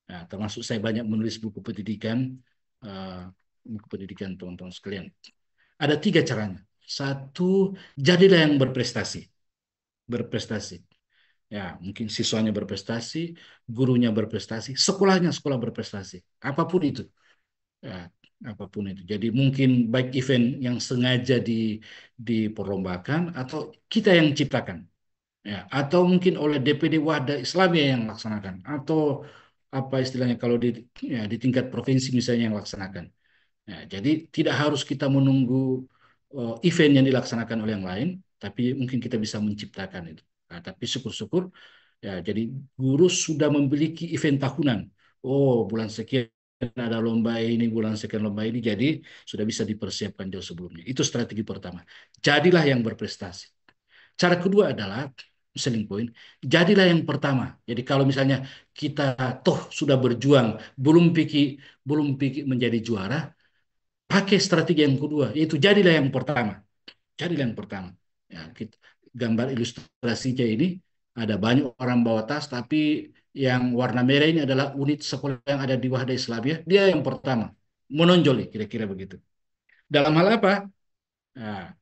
ya, termasuk saya banyak menulis buku pendidikan, eh, teman-teman sekalian. Ada 3 caranya. Satu, jadilah yang berprestasi, berprestasi. Ya, mungkin siswanya berprestasi, gurunya berprestasi, sekolahnya sekolah berprestasi, apapun itu. Ya, apapun itu. Jadi mungkin baik event yang sengaja diperlombakan atau kita yang ciptakan. Ya, atau mungkin oleh DPD Wadah Islamiyah yang laksanakan, atau apa istilahnya kalau di tingkat provinsi misalnya yang laksanakan. Ya, jadi tidak harus kita menunggu event yang dilaksanakan oleh yang lain, tapi mungkin kita bisa menciptakan itu. Nah, tapi syukur-syukur ya, jadi guru sudah memiliki event tahunan. Oh, bulan sekian ada lomba ini, bulan sekian lomba ini, jadi sudah bisa dipersiapkan jauh sebelumnya. Itu strategi pertama. Jadilah yang berprestasi. Cara kedua adalah selling point. Jadilah yang pertama. Jadi kalau misalnya kita toh sudah berjuang, belum pikir menjadi juara, pakai strategi yang kedua, yaitu jadilah yang pertama. Jadilah yang pertama. Ya, gambar ilustrasinya ini ada banyak orang bawa tas, tapi yang warna merah ini adalah unit sekolah yang ada di Wahda Islamiyah. Dia yang pertama, menonjol, kira-kira begitu. Dalam hal apa? Nah,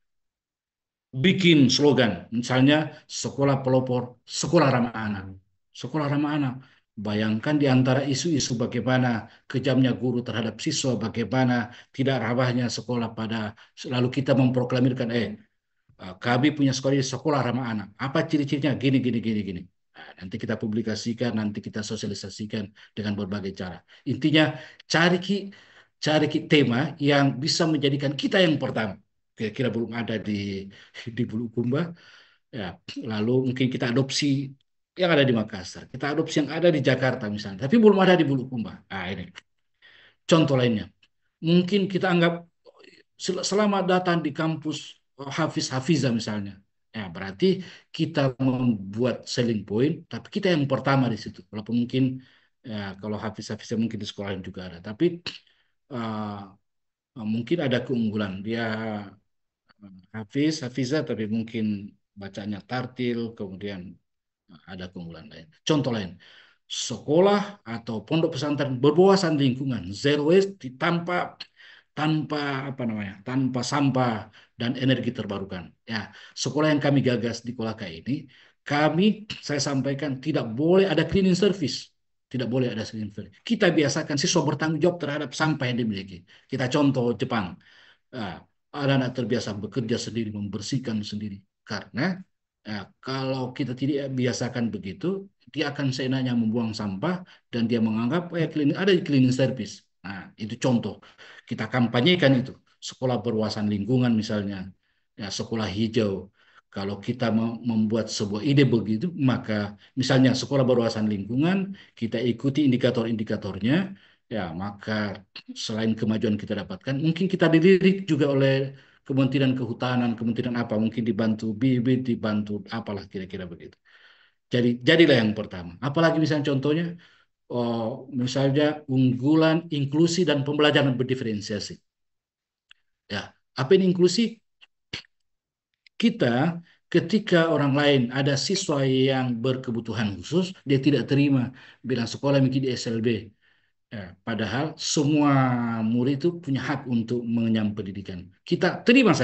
bikin slogan, misalnya sekolah pelopor, sekolah ramah anak, sekolah ramah anak. Bayangkan di antara isu-isu bagaimana kejamnya guru terhadap siswa, bagaimana tidak ramahnya sekolah pada, lalu kita memproklamirkan, kami punya sekolah ramah anak. Apa ciri-cirinya? Gini, gini, gini, gini. nanti kita publikasikan, nanti kita sosialisasikan dengan berbagai cara. Intinya cari tema yang bisa menjadikan kita yang pertama. Kira-kira belum ada di Bulukumba. Ya, lalu mungkin kita adopsi yang ada di Makassar, kita adopsi yang ada di Jakarta misalnya, tapi belum ada di Bulukumba. Ah, ini contoh lainnya. Mungkin kita anggap selama datang di kampus Hafiz Hafiza misalnya, ya berarti kita membuat selling point, tapi kita yang pertama di situ. Walaupun mungkin ya kalau Hafiz Hafiza mungkin di sekolah juga ada, tapi uh, mungkin ada keunggulan dia Hafiza, tapi mungkin bacanya tartil, kemudian ada keunggulan lain. Contoh lain, sekolah atau pondok pesantren berwawasan lingkungan, zero waste tanpa apa namanya, tanpa sampah dan energi terbarukan. Ya, sekolah yang kami gagas di Kolaka ini, saya sampaikan tidak boleh ada cleaning service. Tidak boleh ada cleaning service. Kita biasakan siswa bertanggung jawab terhadap sampah yang dimiliki. Kita contoh Jepang. Nah, anak-anak terbiasa bekerja sendiri, membersihkan sendiri. Karena kalau kita tidak biasakan begitu, dia akan seenaknya membuang sampah dan dia menganggap ada cleaning service. Nah, itu contoh. Kita kampanyekan itu. Sekolah berwawasan lingkungan misalnya, ya, sekolah hijau. Kalau kita mau membuat sebuah ide begitu, maka misalnya sekolah berwawasan lingkungan, kita ikuti indikator-indikatornya, ya maka selain kemajuan kita dapatkan, mungkin kita dilirik juga oleh Kementerian Kehutanan, Kementerian apa, mungkin dibantu bibit, dibantu apalah kira-kira begitu. Jadilah yang pertama. Apalagi misalnya contohnya, misalnya unggulan inklusi dan pembelajaran berdiferensiasi. Ya, apa ini inklusi? Kita ketika orang lain ada siswa yang berkebutuhan khusus, dia tidak terima bilang sekolah mungkin di SLB. Ya, padahal semua murid itu punya hak untuk mengenyam pendidikan. Kita terima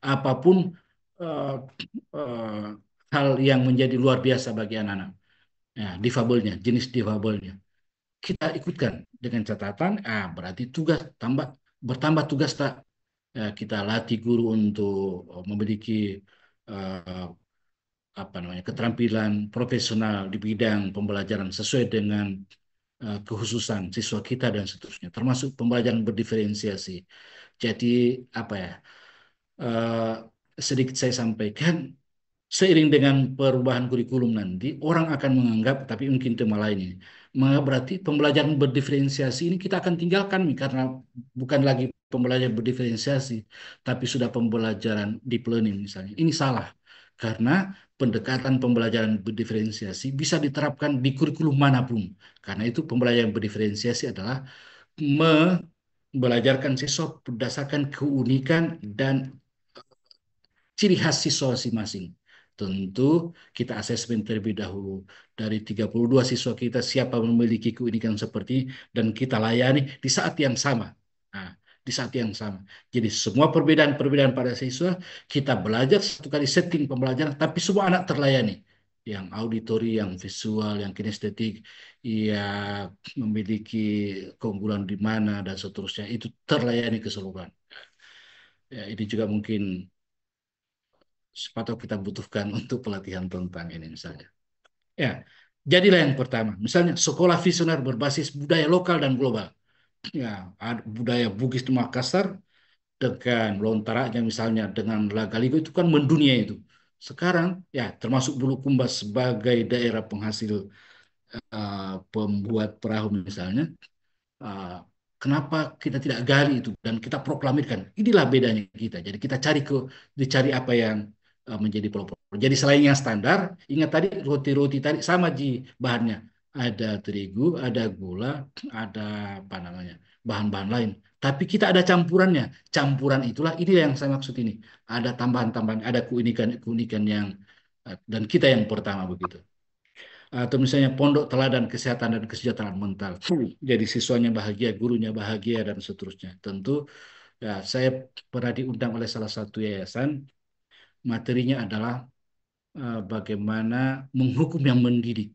apapun eh, eh, hal yang menjadi luar biasa bagi anak-anak. Ya, difabelnya, jenis difabelnya. Kita ikutkan dengan catatan, berarti bertambah tugas tak. Ya, kita latih guru untuk memiliki eh, apa namanya keterampilan profesional di bidang pembelajaran sesuai dengan kekhususan siswa kita dan seterusnya, termasuk pembelajaran berdiferensiasi. Jadi apa ya? eh, Sedikit saya sampaikan, seiring dengan perubahan kurikulum nanti, orang akan menganggap, tapi mungkin tema lain ini, menganggap berarti pembelajaran berdiferensiasi ini kita akan tinggalkan nih, karena bukan lagi pembelajaran berdiferensiasi, tapi sudah pembelajaran deep learning misalnya. Ini salah, karena pendekatan pembelajaran berdiferensiasi bisa diterapkan di kurikulum manapun. Karena itu pembelajaran berdiferensiasi adalah belajarkan siswa berdasarkan keunikan dan ciri khas siswa masing-masing. Tentu kita asesmen terlebih dahulu. Dari 32 siswa kita siapa memiliki keunikan seperti ini, dan kita layani di saat yang sama. Nah, di saat yang sama. Jadi semua perbedaan-perbedaan pada siswa kita belajar satu kali setting pembelajaran, tapi semua anak terlayani. Yang auditori, yang visual, yang kinestetik, yang memiliki keunggulan di mana dan seterusnya, itu terlayani keseluruhan. Ya, ini juga mungkin sepatutnya kita butuhkan untuk pelatihan tentang ini misalnya. Ya, jadilah yang pertama. Misalnya sekolah visioner berbasis budaya lokal dan global. Ya, budaya Bugis di Makassar dengan lontaranya misalnya dengan Lagaligo itu kan mendunia itu. Sekarang ya termasuk Bulukumba sebagai daerah penghasil pembuat perahu misalnya. Ah, Kenapa kita tidak gali itu dan kita proklamirkan? Inilah bedanya kita. Jadi kita dicari apa yang menjadi pelopor. Jadi selain yang standar, ingat tadi roti-roti tadi sama bahannya. Ada terigu, ada gula, ada apa namanya bahan-bahan lain. Tapi kita ada campurannya. Campuran itulah yang saya maksud ini. Ada tambahan-tambahan, ada keunikan yang dan kita yang pertama begitu, atau misalnya pondok teladan kesehatan dan kesejahteraan mental. Jadi siswanya bahagia, gurunya bahagia dan seterusnya. Tentu ya saya pernah diundang oleh salah satu yayasan, materinya adalah bagaimana menghukum yang mendidik.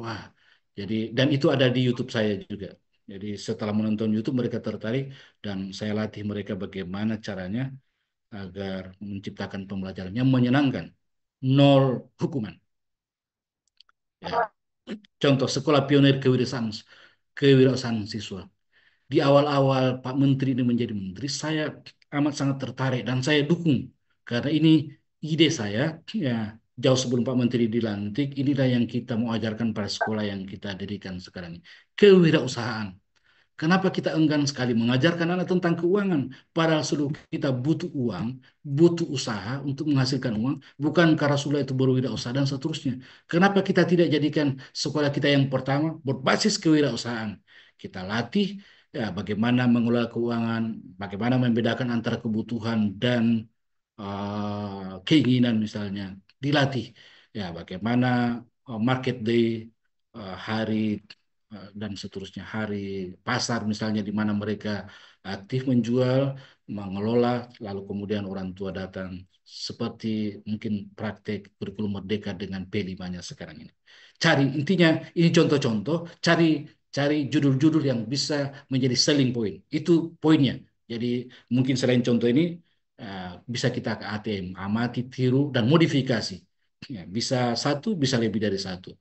Wah, jadi dan itu ada di YouTube saya juga. Jadi setelah menonton YouTube mereka tertarik dan saya latih mereka bagaimana caranya agar menciptakan pembelajaran yang menyenangkan. Nol hukuman. Ya. Contoh sekolah pionir kewirausahaan siswa. Di awal-awal Pak Menteri ini menjadi menteri, saya amat sangat tertarik dan saya dukung karena ini ide saya. Ya, jauh sebelum Pak Menteri dilantik, inilah yang kita mau ajarkan pada sekolah yang kita dirikan sekarang ini, kewirausahaan. Kenapa kita enggan sekali mengajarkan anak tentang keuangan? Padahal seluruh kita butuh uang, butuh usaha untuk menghasilkan uang, bukan karena sudah itu berwirausaha dan seterusnya. Kenapa kita tidak jadikan sekolah kita yang pertama berbasis kewirausahaan? Kita latih ya bagaimana mengelola keuangan, bagaimana membedakan antara kebutuhan dan keinginan misalnya, dilatih. Ya bagaimana market day, hari dan seterusnya, hari pasar misalnya di mana mereka aktif menjual, mengelola, lalu kemudian orang tua datang seperti mungkin praktek kurikulum merdeka dengan P5-nya sekarang ini. Cari intinya ini contoh-contoh, cari cari judul-judul yang bisa menjadi selling point. Itu poinnya. Jadi mungkin selain contoh ini bisa kita ke ATM, amati, tiru dan modifikasi. Ya, bisa satu, bisa lebih dari satu.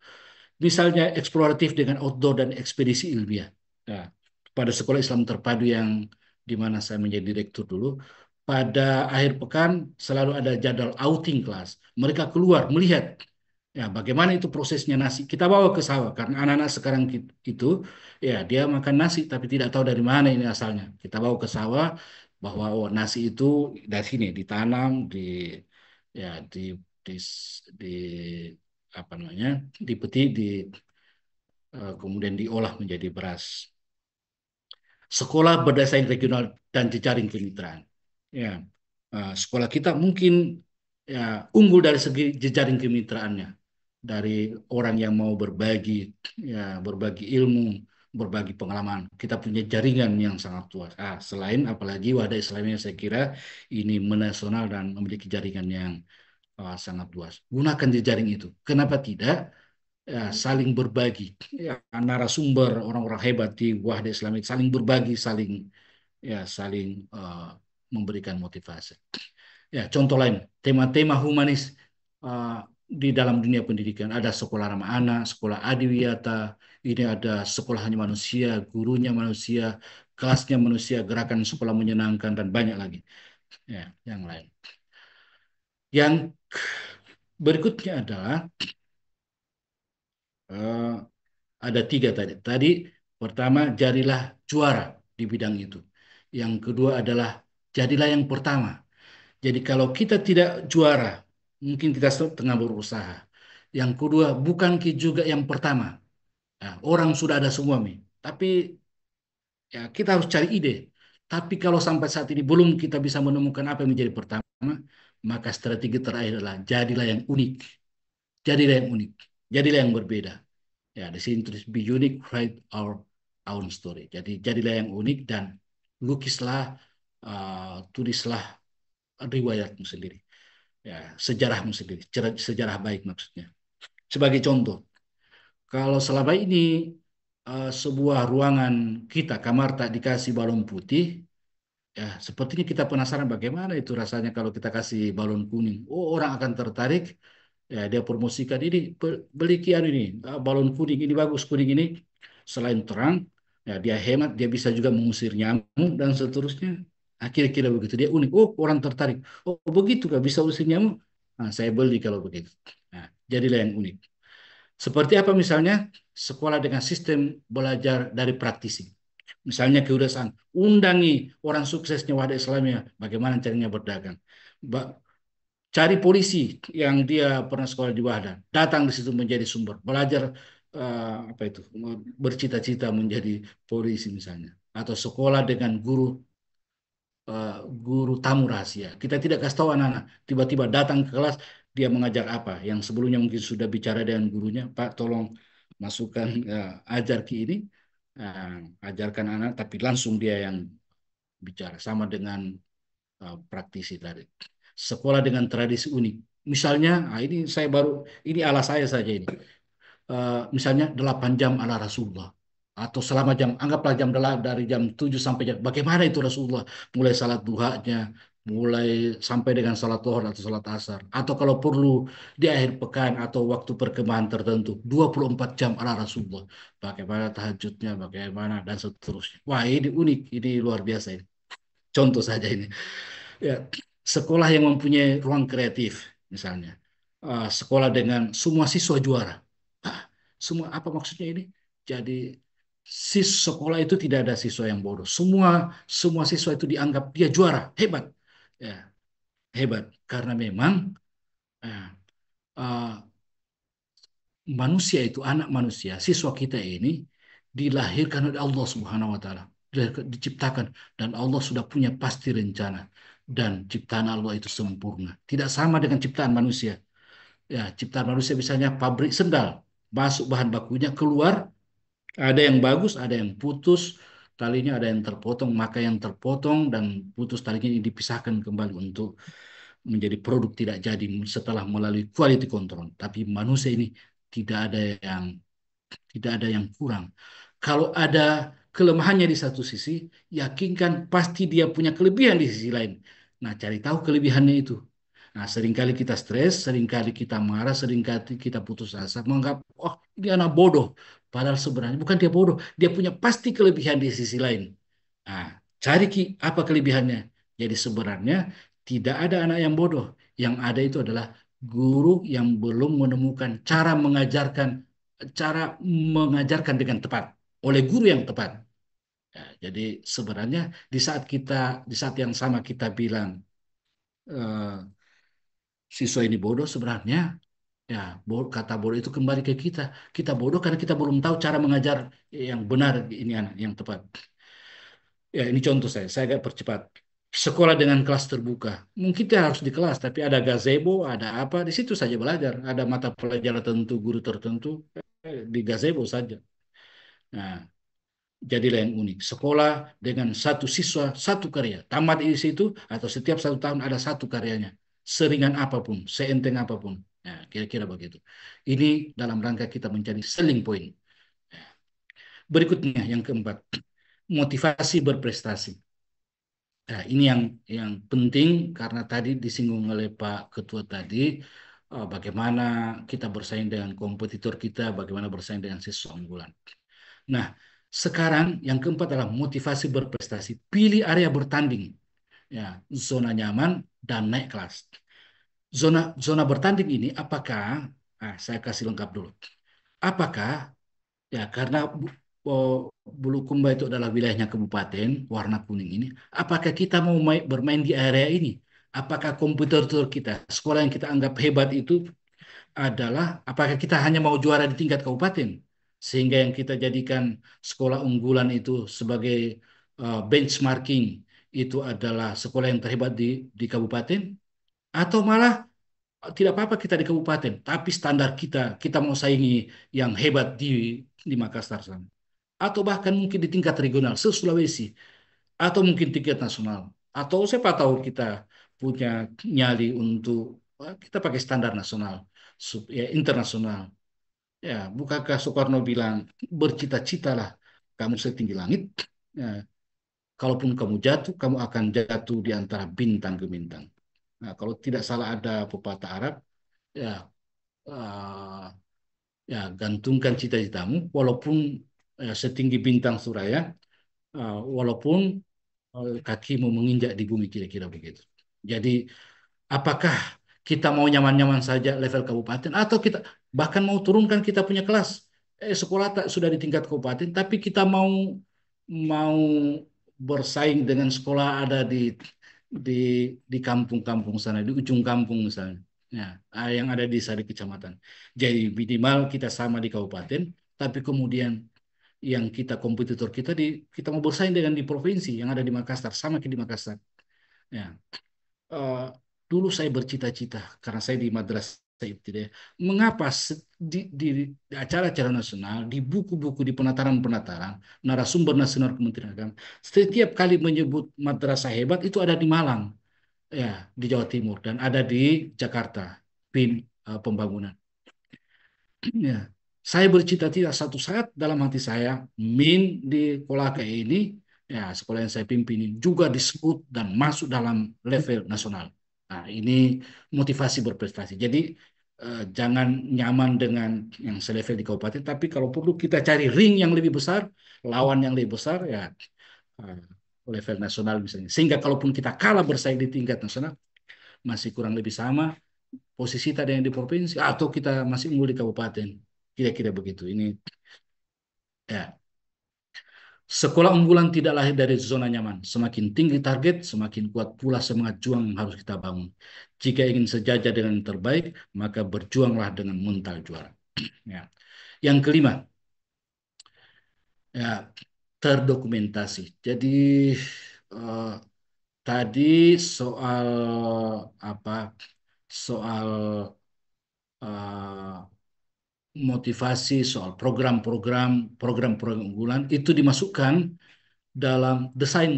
Misalnya eksploratif dengan outdoor dan ekspedisi ilmiah. Nah, pada sekolah Islam terpadu yang di mana saya menjadi direktur dulu, pada akhir pekan selalu ada jadwal outing kelas. Mereka keluar melihat ya bagaimana itu prosesnya nasi. Kita bawa ke sawah karena anak-anak sekarang itu ya dia makan nasi tapi tidak tahu dari mana ini asalnya. Kita bawa ke sawah bahwa oh, nasi itu dari sini ditanam ya di, di apa namanya dipetik kemudian diolah menjadi beras. Sekolah berdasarkan regional dan jejaring kemitraan. Ya, sekolah kita mungkin ya unggul dari segi jejaring kemitraannya, dari orang yang mau berbagi, ya berbagi ilmu, berbagi pengalaman. Kita punya jaringan yang sangat luas. Selain apalagi Wadah Islamiyah saya kira ini menasional dan memiliki jaringan yang sangat luas. Gunakan jejaring itu. Kenapa tidak? Ya, saling berbagi. Ya, narasumber orang-orang hebat di Wahda Islamik saling berbagi, saling memberikan motivasi. Ya, contoh lain, tema-tema humanis uh, di dalam dunia pendidikan ada sekolah ramah anak, sekolah adiwiyata, ini ada sekolah hanya manusia, gurunya manusia, kelasnya manusia, gerakan sekolah menyenangkan dan banyak lagi. Ya, yang lain. Yang berikutnya adalah uh, ada tiga tadi. Tadi pertama jadilah juara di bidang itu. Yang kedua adalah jadilah yang pertama. Jadi kalau kita tidak juara, mungkin kita tengah berusaha. Yang kedua bukan juga yang pertama. Nah, orang sudah ada semua nih. Tapi ya kita harus cari ide. Tapi kalau sampai saat ini belum kita bisa menemukan apa yang menjadi pertama, maka strategi terakhir adalah jadilah yang unik. Jadilah yang unik. Jadilah yang berbeda. Ya, di sini tulis be unique, write our own story. Jadi jadilah yang unik dan lukislah, tulislah riwayatmu sendiri. Ya, sejarahmu sendiri, sejarah baik maksudnya. Sebagai contoh, kalau selama ini sebuah ruangan kita, kamar tak dikasih balon putih, ya sepertinya kita penasaran bagaimana itu rasanya kalau kita kasih balon kuning. Oh, orang akan tertarik. Ya, dia promosikan ini beli kian ini balon kuning ini bagus kuning ini selain terang ya dia hemat dia bisa juga mengusir nyamuk dan seterusnya. Kira-kira begitu dia unik. Oh orang tertarik. Oh begitu kan bisa usir nyamuk. Nah, saya beli kalau begitu. Nah, jadilah yang unik. Seperti apa misalnya sekolah dengan sistem belajar dari praktisi. Misalnya keudasaan, undangi orang suksesnya Wadah Islamiyah, bagaimana caranya berdagang. Cari polisi yang dia pernah sekolah di Wahda, datang di situ menjadi sumber, belajar apa itu, bercita-cita menjadi polisi misalnya, atau sekolah dengan uh, guru tamu rahasia. Kita tidak kasih tahu anak-anak, tiba-tiba datang ke kelas dia mengajar apa, yang sebelumnya mungkin sudah bicara dengan gurunya, Pak tolong masukkan ajar ki ini, ajarkan anak, tapi langsung dia yang bicara sama dengan praktisi tadi. Sekolah dengan tradisi unik. Misalnya, ini saya baru, ini ala saya saja ini. Misalnya 8 jam ala Rasulullah. Atau selama jam, anggaplah jam dari jam 7 sampai jam, bagaimana itu Rasulullah? Mulai salat duhanya, mulai sampai dengan salat zuhur atau salat asar, atau kalau perlu di akhir pekan atau waktu perkemahan tertentu 24 jam ala Rasulullah, bagaimana tahajudnya, bagaimana dan seterusnya. Wah, ini unik, ini luar biasa ini. Contoh saja ini. Ya, sekolah yang mempunyai ruang kreatif misalnya. Sekolah dengan semua siswa juara. Ah, semua apa maksudnya ini? Jadi sekolah itu tidak ada siswa yang bodoh. Semua semua siswa itu dianggap dia juara, hebat. Ya, hebat karena memang eh, eh, manusia itu, anak manusia, siswa kita ini dilahirkan oleh Allah Subhanahu wa taala, diciptakan, dan Allah sudah punya pasti rencana, dan ciptaan Allah itu sempurna. Tidak sama dengan ciptaan manusia. Ya, ciptaan manusia misalnya pabrik sendal, masuk bahan bakunya, keluar ada yang bagus, ada yang putus talinya, ada yang terpotong, maka yang terpotong dan putus talinya ini dipisahkan kembali untuk menjadi produk tidak jadi setelah melalui quality control. Tapi manusia ini tidak ada yang tidak ada yang kurang. Kalau ada kelemahannya di satu sisi, yakinkan pasti dia punya kelebihan di sisi lain. Nah, cari tahu kelebihannya itu. Nah, seringkali kita stres, seringkali kita marah, seringkali kita putus asa, menganggap, oh, ini anak bodoh. Padahal sebenarnya bukan dia bodoh, dia punya pasti kelebihan di sisi lain. Nah, cari apa kelebihannya. Jadi sebenarnya tidak ada anak yang bodoh. Yang ada itu adalah guru yang belum menemukan cara mengajarkan dengan tepat oleh guru yang tepat. Ya, jadi sebenarnya di saat yang sama kita bilang eh, siswa ini bodoh, sebenarnya ya kata bodoh itu kembali ke kita. Kita bodoh karena kita belum tahu cara mengajar yang benar, ini anak yang tepat. Ya, ini contoh saya agak percepat. Sekolah dengan kelas terbuka. Mungkin dia harus di kelas, tapi ada gazebo, ada apa, di situ saja belajar. Ada mata pelajaran tertentu, guru tertentu, di gazebo saja. Nah, jadilah yang unik. Sekolah dengan satu siswa, satu karya. Tamat di situ, atau setiap 1 tahun ada satu karyanya. Seringan apapun, seenteng apapun. Nah, kira-kira begitu. Ini dalam rangka kita mencari selling point. Berikutnya, yang keempat, motivasi berprestasi. Nah, ini yang penting karena tadi disinggung oleh Pak Ketua tadi, bagaimana kita bersaing dengan kompetitor kita, bagaimana bersaing dengan siswa unggulan. Nah, sekarang yang keempat adalah motivasi berprestasi. Pilih area bertanding, ya, zona nyaman dan naik kelas. Zona zona bertanding ini apakah? Saya kasih lengkap dulu. Apakah ya karena oh, Bulukumba itu adalah wilayahnya kabupaten warna kuning ini. Apakah kita mau bermain di area ini? Apakah kompetitor kita, sekolah yang kita anggap hebat itu adalah apakah kita hanya mau juara di tingkat kabupaten sehingga yang kita jadikan sekolah unggulan itu sebagai benchmarking itu adalah sekolah yang terhebat di kabupaten, atau malah tidak apa-apa kita di kabupaten tapi standar kita mau saingi yang hebat di Makassar sana, atau bahkan mungkin di tingkat regional se-Sulawesi, atau mungkin tingkat nasional, atau siapa tahu kita punya nyali untuk kita pakai standar nasional, ya internasional. Ya, bukankah Soekarno bilang bercita-citalah kamu setinggi langit. Ya, kalaupun kamu jatuh, kamu akan jatuh di antara bintang ke bintang. Nah, kalau tidak salah ada pepatah Arab, ya, eh, ya gantungkan cita-citamu, walaupun setinggi bintang Suraya, walaupun kakimu menginjak di bumi, kira-kira begitu. Jadi apakah kita mau nyaman-nyaman saja level kabupaten, atau kita bahkan mau turunkan kita punya kelas? Sekolah sudah di tingkat kabupaten, tapi kita mau bersaing dengan sekolah ada di di kampung-kampung sana, di ujung kampung misalnya. Ya, yang ada di sari kecamatan. Jadi minimal kita sama di kabupaten, tapi kemudian yang kompetitor kita mau bersaing dengan di provinsi yang ada di Makassar, sama kayak di Makassar. Ya, eh, dulu saya bercita-cita karena saya di madrasah ibtidaiyah. Mengapa di acara-acara nasional, di buku-buku, di penataran-penataran, narasumber nasional Kementerian Agama, setiap kali menyebut madrasah hebat itu ada di Malang, ya, di Jawa Timur, dan ada di Jakarta, BIN pembangunan. Ya, saya bercita-cita satu saat dalam hati saya, Min di Kolaka ini ya sekolah yang saya pimpin ini juga disebut dan masuk dalam level nasional. Nah, ini motivasi berprestasi. Jadi jangan nyaman dengan yang selevel di kabupaten, tapi kalau perlu kita cari ring yang lebih besar, lawan yang lebih besar, ya eh, level nasional misalnya. Sehingga kalaupun kita kalah bersaing di tingkat nasional, masih kurang lebih sama posisi tadi yang di provinsi, atau kita masih unggul di kabupaten. Kira-kira begitu. Ini ya. Sekolah unggulan tidak lahir dari zona nyaman. Semakin tinggi target, semakin kuat pula semangat juang yang harus kita bangun. Jika ingin sejajar dengan yang terbaik, maka berjuanglah dengan mental juara. Ya. Yang kelima, ya terdokumentasi. Jadi eh, tadi soal apa? Soal eh, motivasi, soal program-program unggulan itu dimasukkan dalam desain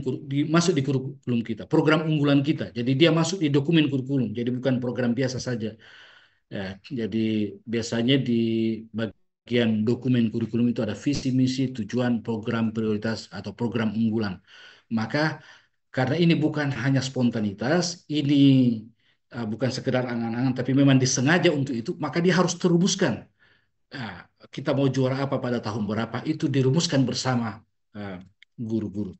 masuk di kurikulum kita, program unggulan kita. Jadi dia masuk di dokumen kurikulum. Jadi bukan program biasa saja. Ya, jadi biasanya di bagian dokumen kurikulum itu ada visi misi, tujuan, program prioritas atau program unggulan. Maka karena ini bukan hanya spontanitas, ini bukan sekedar angan-angan, tapi memang disengaja untuk itu, maka dia harus terumuskan. Nah, kita mau juara apa pada tahun berapa itu dirumuskan bersama eh, guru-guru.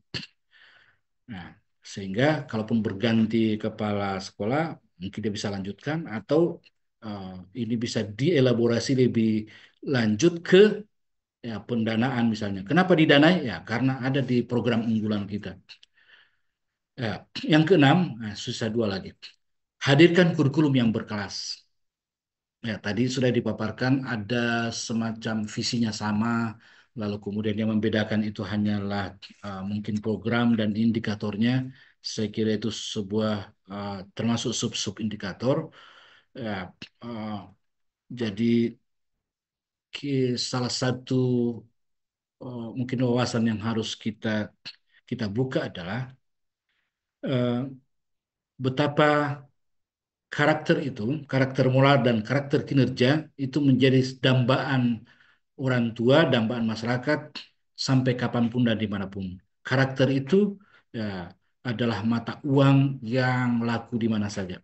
Nah, sehingga kalaupun berganti kepala sekolah, mungkin dia bisa lanjutkan atau eh, ini bisa dielaborasi lebih lanjut ke ya, pendanaan misalnya. Kenapa didanai? Ya, karena ada di program unggulan kita. Ya, yang keenam, nah, susah dua lagi. Hadirkan kurikulum yang berkelas. Ya, tadi sudah dipaparkan ada semacam visinya sama, lalu kemudian yang membedakan itu hanyalah mungkin program dan indikatornya. Saya kira itu sebuah termasuk sub-sub indikator. Ya, uh, jadi salah satu mungkin wawasan yang harus kita kita buka adalah uh, betapa karakter itu, karakter moral dan karakter kinerja itu menjadi dambaan orang tua, dambaan masyarakat sampai kapanpun dan dimanapun. Karakter itu ya adalah mata uang yang laku di mana saja.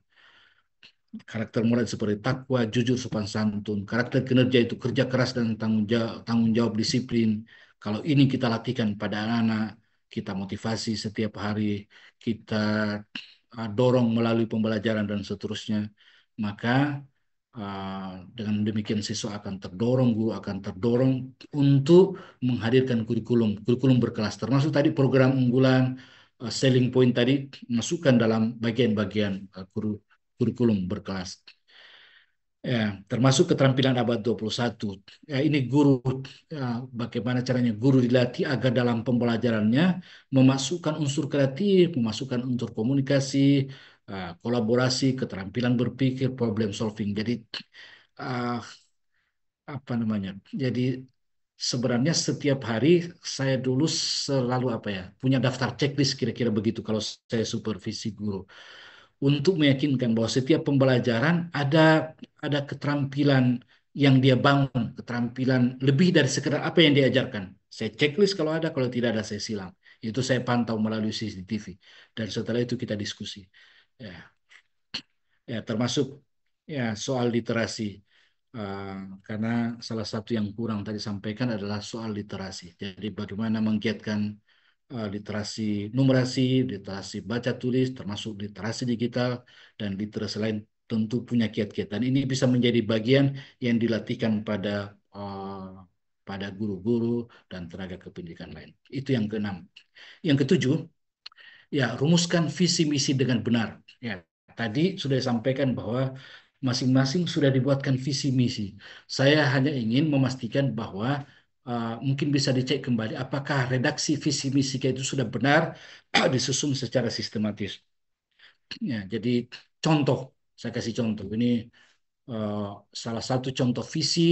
Karakter moral seperti takwa, jujur, sopan santun. Karakter kinerja itu kerja keras dan tanggung jawab disiplin. Kalau ini kita latihkan pada anak-anak, kita motivasi setiap hari, kita dorong melalui pembelajaran dan seterusnya, maka dengan demikian siswa akan terdorong, guru akan terdorong untuk menghadirkan kurikulum berkelas. Termasuk tadi program unggulan, selling point tadi masukkan dalam bagian-bagian kurikulum berkelas. Ya, termasuk keterampilan abad 21. Ya, ini guru, ya, bagaimana caranya guru dilatih agar dalam pembelajarannya memasukkan unsur kreatif, memasukkan unsur komunikasi, kolaborasi, keterampilan berpikir, problem solving. Jadi ah, apa namanya? Jadi sebenarnya setiap hari saya dulu selalu apa ya, punya daftar checklist kira-kira begitu kalau saya supervisi guru untuk meyakinkan bahwa setiap pembelajaran ada keterampilan yang dia bangun, keterampilan lebih dari sekedar apa yang diajarkan. Saya checklist kalau ada, kalau tidak ada saya silang. Itu saya pantau melalui CCTV dan setelah itu kita diskusi. Ya, ya termasuk ya soal literasi. Eh, karena salah satu yang kurang tadi sampaikan adalah soal literasi. Jadi bagaimana menggiatkan literasi numerasi, literasi baca tulis, termasuk literasi digital dan literasi lain tentu punya kiat-kiat. Dan ini bisa menjadi bagian yang dilatihkan pada guru-guru dan tenaga kependidikan lain. Itu yang keenam. Yang ketujuh, ya rumuskan visi misi dengan benar. Ya, tadi sudah disampaikan bahwa masing-masing sudah dibuatkan visi misi. Saya hanya ingin memastikan bahwa mungkin bisa dicek kembali apakah redaksi visi misi itu sudah benar disusun secara sistematis. Ya, jadi contoh, saya kasih contoh. Ini eh, salah satu contoh visi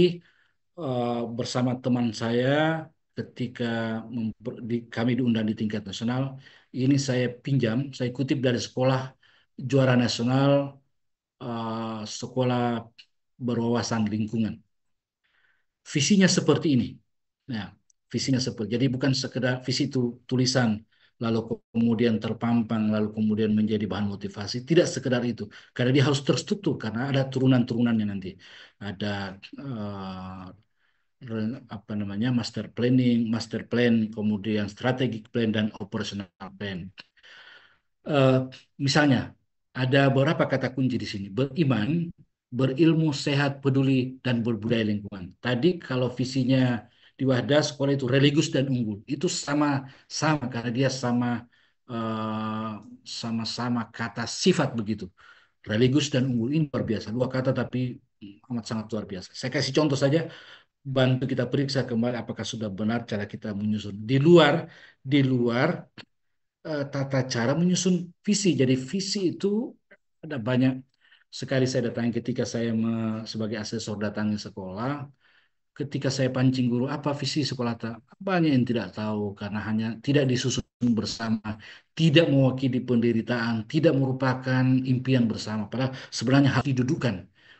bersama teman saya ketika kami diundang di tingkat nasional. Ini saya pinjam, saya kutip dari sekolah juara nasional, sekolah berwawasan lingkungan. Visinya seperti ini. Nah, visinya seperti jadi bukan sekedar visi itu tulisan lalu kemudian terpampang, lalu kemudian menjadi bahan motivasi. Tidak sekedar itu, karena dia harus terstruktur, karena ada turunan-turunannya nanti. Ada apa namanya master planning, master plan, kemudian strategic plan dan operational plan. Eh, Misalnya ada beberapa kata kunci di sini: beriman, berilmu, sehat, peduli, dan berbudaya lingkungan. Tadi kalau visinya di Wahda sekolah itu religius dan unggul, itu sama-sama karena dia eh, sama-sama kata sifat begitu. Religius dan unggul ini luar biasa, dua kata tapi amat sangat luar biasa. Saya kasih contoh saja, bantu kita periksa kembali apakah sudah benar cara kita menyusun di luar tata cara menyusun visi. Jadi visi itu ada banyak sekali. Saya datangi ketika saya sebagai asesor datangi sekolah, ketika saya pancing guru apa visi sekolah, banyak yang tidak tahu karena hanya tidak disusun bersama, tidak mewakili penderitaan, tidak merupakan impian bersama. Padahal sebenarnya harus didudukkan.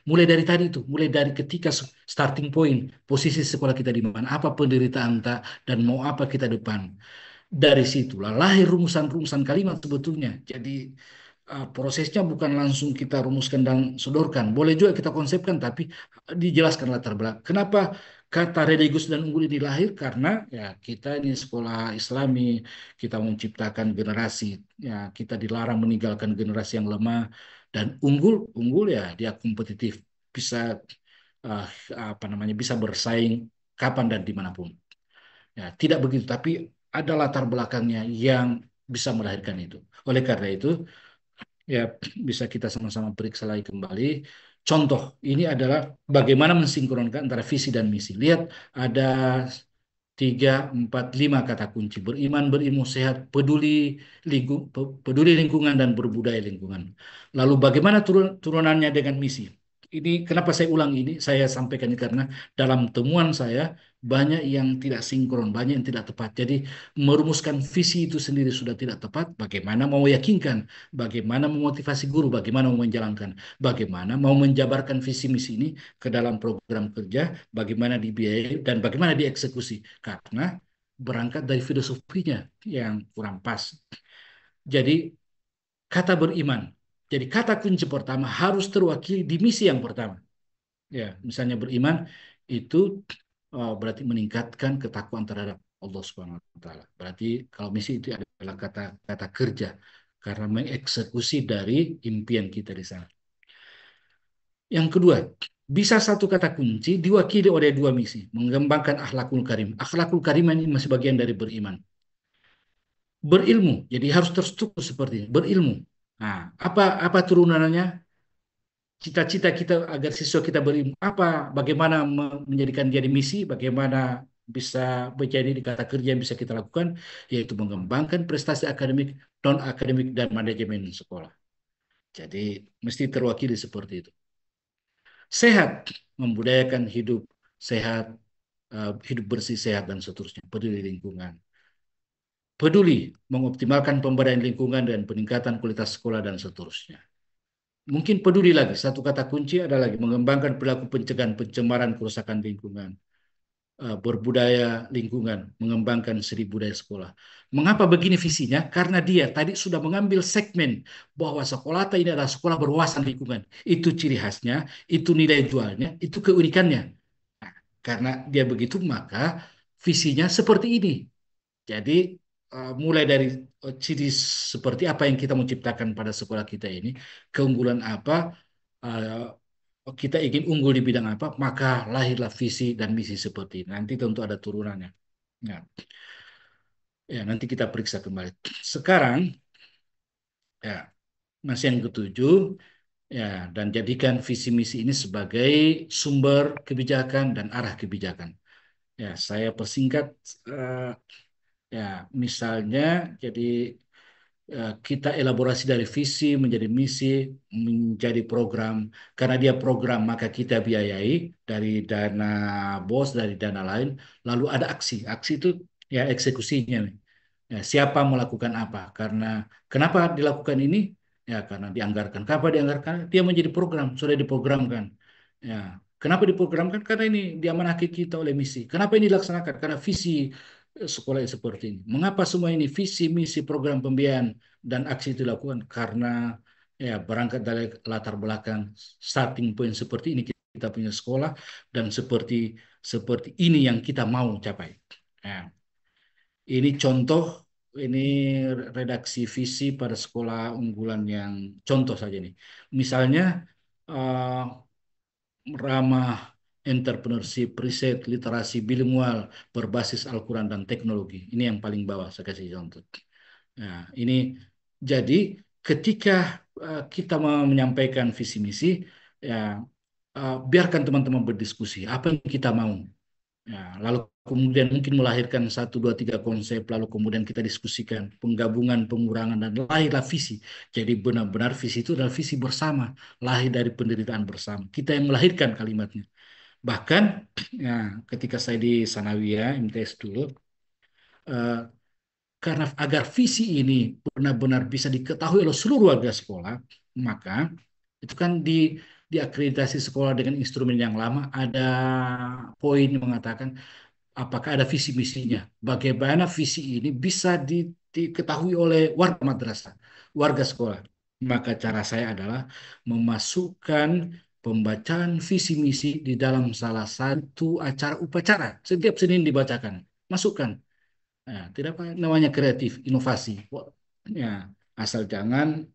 Mulai dari tadi itu, mulai dari ketika starting point, posisi sekolah kita di mana, apa penderitaan tak, dan mau apa kita depan. Dari situlah lahir rumusan-rumusan kalimat sebetulnya. Jadi prosesnya bukan langsung kita rumuskan dan sodorkan. Boleh juga kita konsepkan, tapi dijelaskan latar belakang. Kenapa kata religius dan unggul ini lahir? Karena ya kita ini sekolah Islami, kita menciptakan generasi. Ya kita dilarang meninggalkan generasi yang lemah, dan unggul ya dia kompetitif, bisa uh, apa namanya bisa bersaing kapan dan dimanapun. Ya, tidak begitu, tapi ada latar belakangnya yang bisa melahirkan itu. Oleh karena itu, ya bisa kita sama-sama periksa lagi kembali. Contoh, ini adalah bagaimana mensinkronkan antara visi dan misi. Lihat, ada 3, 4, 5 kata kunci: beriman, berilmu, sehat, peduli lingkungan, dan berbudaya lingkungan. Lalu bagaimana turunannya dengan misi? Ini kenapa saya ulang ini? Saya sampaikan ini karena dalam temuan saya banyak yang tidak sinkron, banyak yang tidak tepat. Jadi merumuskan visi itu sendiri sudah tidak tepat. Bagaimana mau meyakinkan? Bagaimana memotivasi guru? Bagaimana mau menjalankan? Bagaimana mau menjabarkan visi misi ini ke dalam program kerja? Bagaimana dibiayai dan bagaimana dieksekusi? Karena berangkat dari filosofinya yang kurang pas. Jadi kata beriman. Jadi kata kunci pertama harus terwakili di misi yang pertama. Ya, misalnya beriman itu berarti meningkatkan ketakwaan terhadap Allah Subhanahu wa taala. Berarti kalau misi itu adalah kata kata kerja karena mengeksekusi dari impian kita di sana. Yang kedua, bisa satu kata kunci diwakili oleh dua misi, mengembangkan akhlakul karim. Akhlakul karim ini masih bagian dari beriman. Berilmu, jadi harus terstruktur seperti ini. Berilmu. Nah, apa turunannya? Cita-cita kita agar siswa kita berilmu. Bagaimana menjadikan dia di misi? Bagaimana bisa menjadi di kata kerja yang bisa kita lakukan? Yaitu mengembangkan prestasi akademik, non akademik, dan manajemen sekolah. Jadi mesti terwakili seperti itu. Sehat, membudayakan hidup sehat, hidup bersih, sehat, dan seterusnya. Peduli lingkungan. Peduli, mengoptimalkan pemberdayaan lingkungan dan peningkatan kualitas sekolah, dan seterusnya. Mungkin peduli lagi, satu kata kunci ada lagi, mengembangkan perilaku pencegahan pencemaran kerusakan lingkungan, berbudaya lingkungan, mengembangkan seni budaya sekolah. Mengapa begini visinya? Karena dia tadi sudah mengambil segmen bahwa sekolah ini adalah sekolah berwawasan lingkungan. Itu ciri khasnya, itu nilai jualnya, itu keunikannya. Nah, karena dia begitu, maka visinya seperti ini. Jadi mulai dari ciri seperti apa yang kita mau ciptakan pada sekolah kita ini, keunggulan apa, kita ingin unggul di bidang apa, maka lahirlah visi dan misi seperti ini. Nanti tentu ada turunannya. Ya, ya nanti kita periksa kembali. Sekarang, ya masih yang ketujuh, ya dan jadikan visi misi ini sebagai sumber kebijakan dan arah kebijakan. Ya, saya persingkat. Ya, misalnya, jadi kita elaborasi dari visi menjadi misi, menjadi program. Karena dia program, maka kita biayai dari dana BOS, dari dana lain. Lalu ada aksi. Aksi itu ya eksekusinya. Ya, siapa melakukan apa? Kenapa dilakukan ini? Ya, karena dianggarkan. Kenapa dianggarkan? Dia menjadi program, sudah diprogramkan. Ya, kenapa diprogramkan? Karena ini diamanahkan kita oleh misi. Kenapa ini dilaksanakan? Karena visi sekolah seperti ini. Mengapa semua ini visi, misi, program pembiayaan dan aksi itu dilakukan? Karena ya berangkat dari latar belakang starting point seperti ini kita punya sekolah dan seperti seperti ini yang kita mau capai. Nah, ini contoh, ini redaksi visi pada sekolah unggulan yang contoh saja nih. Misalnya eh, ramah entrepreneurship, riset, literasi bilingual, berbasis Al-Quran dan teknologi. Ini yang paling bawah saya kasih contoh. Nah, ini jadi ketika kita mau menyampaikan visi misi, ya biarkan teman-teman berdiskusi apa yang kita mau. Ya, lalu kemudian mungkin melahirkan satu, dua, tiga konsep, lalu kemudian kita diskusikan penggabungan, pengurangan, dan lahirlah visi. Jadi benar-benar visi itu adalah visi bersama, lahir dari penderitaan bersama. Kita yang melahirkan kalimatnya. Bahkan ya, ketika saya di Sanawiyah, MTS dulu, eh, karena agar visi ini benar-benar bisa diketahui oleh seluruh warga sekolah, maka itu kan diakreditasi sekolah dengan instrumen yang lama, ada poin yang mengatakan apakah ada visi misinya, bagaimana visi ini bisa diketahui oleh warga madrasah, warga sekolah. Maka cara saya adalah memasukkan pembacaan visi misi di dalam salah satu acara upacara. Setiap Senin dibacakan. Masukkan. Nah, tidak apa namanya kreatif, inovasi. Ya, asal jangan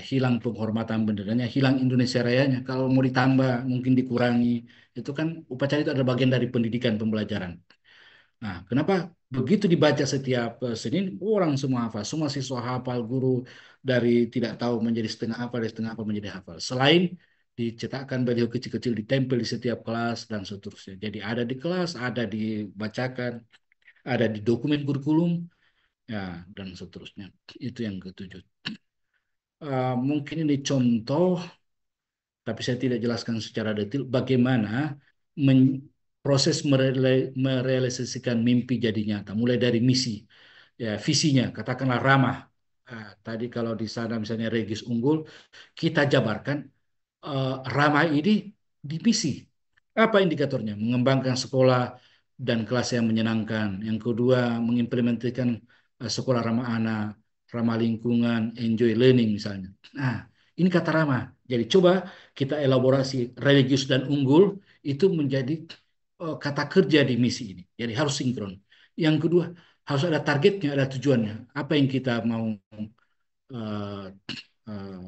hilang penghormatan benderanya, hilang Indonesia Rayanya. Kalau mau ditambah, mungkin dikurangi. Itu kan upacara itu adalah bagian dari pendidikan pembelajaran. Nah, kenapa begitu dibaca setiap Senin, orang semua hafal, semua siswa hafal, guru dari tidak tahu menjadi setengah hafal, dari setengah hafal menjadi hafal. Selain dicetakkan baliho kecil-kecil, ditempel di setiap kelas dan seterusnya. Jadi ada di kelas, ada dibacakan, ada di dokumen kurikulum, ya dan seterusnya. Itu yang ketujuh. Mungkin ini contoh, tapi saya tidak jelaskan secara detail bagaimana proses merealisasikan mimpi jadi nyata, mulai dari misi, ya visinya, katakanlah ramah. Tadi kalau di sana misalnya Regis unggul, kita jabarkan ramah ini di misi. Apa indikatornya? Mengembangkan sekolah dan kelas yang menyenangkan. Yang kedua, mengimplementasikan sekolah ramah anak, ramah lingkungan, enjoy learning misalnya. Nah, ini kata ramah. Jadi coba kita elaborasi religius dan unggul itu menjadi kata kerja di misi ini. Jadi harus sinkron. Yang kedua, harus ada targetnya, ada tujuannya. Apa yang kita mau uh, uh,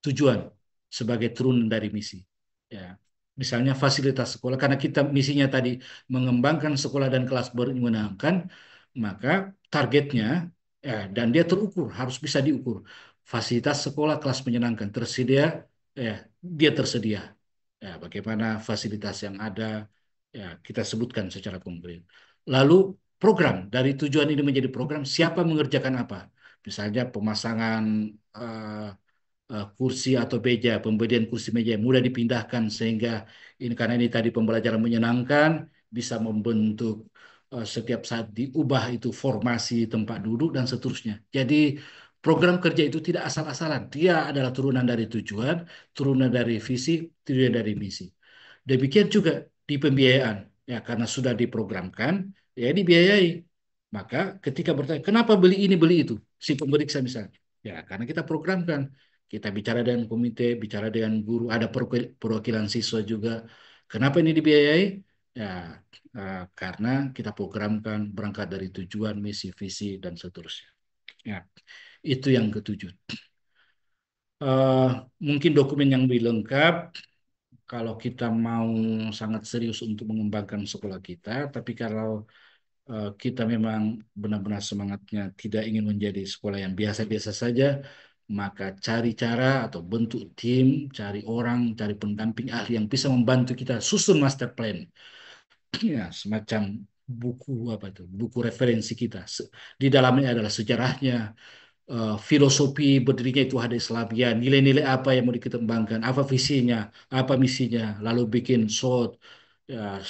tujuan sebagai turunan dari misi. Ya, misalnya fasilitas sekolah, karena kita misinya tadi mengembangkan sekolah dan kelas menyenangkan, maka targetnya ya, dan dia terukur, harus bisa diukur. Fasilitas sekolah kelas menyenangkan tersedia, ya, dia tersedia. Ya, bagaimana fasilitas yang ada, ya, kita sebutkan secara konkret. Lalu program dari tujuan ini menjadi program, siapa mengerjakan apa? Misalnya pemasangan eh, kursi atau meja, pemberian kursi meja yang mudah dipindahkan sehingga ini karena ini tadi pembelajaran menyenangkan bisa membentuk setiap saat diubah itu formasi tempat duduk dan seterusnya. Jadi program kerja itu tidak asal-asalan. Dia adalah turunan dari tujuan, turunan dari visi, turunan dari misi. Demikian juga di pembiayaan. Ya, karena sudah diprogramkan, ya dibiayai. Maka ketika bertanya, kenapa beli ini, beli itu? Si pemeriksa misalnya. Ya, karena kita programkan. Kita bicara dengan komite, bicara dengan guru, ada perwakilan siswa juga. Kenapa ini dibiayai? Ya, karena kita programkan berangkat dari tujuan, misi, visi, dan seterusnya. Ya, itu yang ketujuh. Eh, Mungkin dokumen yang lebih lengkap kalau kita mau sangat serius untuk mengembangkan sekolah kita, tapi kalau kita memang benar-benar semangatnya tidak ingin menjadi sekolah yang biasa-biasa saja, maka cari cara atau bentuk tim, cari orang, cari pendamping ahli yang bisa membantu kita susun master plan. Ya, semacam buku apa itu, buku referensi kita. Di dalamnya adalah sejarahnya, filosofi berdirinya itu ada Islamia, nilai-nilai apa yang mau dikembangkan, apa visinya, apa misinya, lalu bikin SWOT, ya,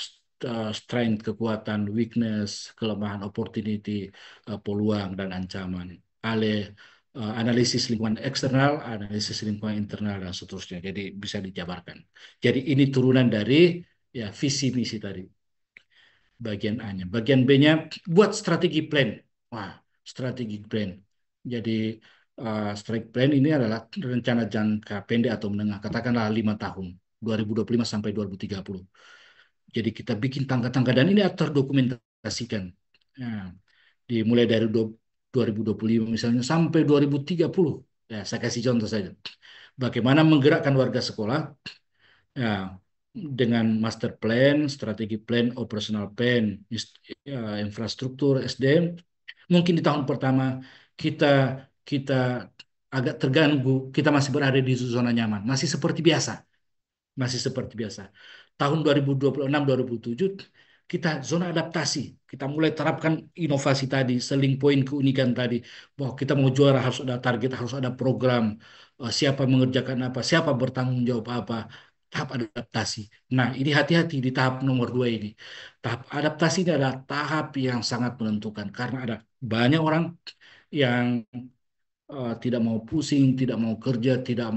strength, kekuatan, weakness, kelemahan, opportunity, peluang dan ancaman. Ale analisis lingkungan eksternal, analisis lingkungan internal dan seterusnya. Jadi bisa dijabarkan. Jadi ini turunan dari ya visi misi tadi. bagian A-nya. Bagian B-nya buat strategi plan. Wah, strategi plan. Jadi strategi plan ini adalah rencana jangka pendek atau menengah, katakanlah 5 tahun, 2025 sampai 2030. Jadi kita bikin tangga-tangga dan ini terdokumentasikan. Nah, dimulai dari 2025 misalnya sampai 2030. Ya, saya kasih contoh saja. Bagaimana menggerakkan warga sekolah ya, dengan master plan, strategi plan, operational plan, infrastruktur, SDM. Mungkin di tahun pertama kita kita agak terganggu, kita masih berada di zona nyaman, masih seperti biasa, masih seperti biasa. Tahun 2026-2027 kita zona adaptasi, kita mulai terapkan inovasi tadi, selling point keunikan tadi, bahwa kita mau juara harus ada target, harus ada program, siapa mengerjakan apa, siapa bertanggung jawab apa, tahap adaptasi. Nah, ini hati-hati di tahap nomor 2 ini. Tahap adaptasi ini adalah tahap yang sangat menentukan karena ada banyak orang yang tidak mau pusing, tidak mau kerja, tidak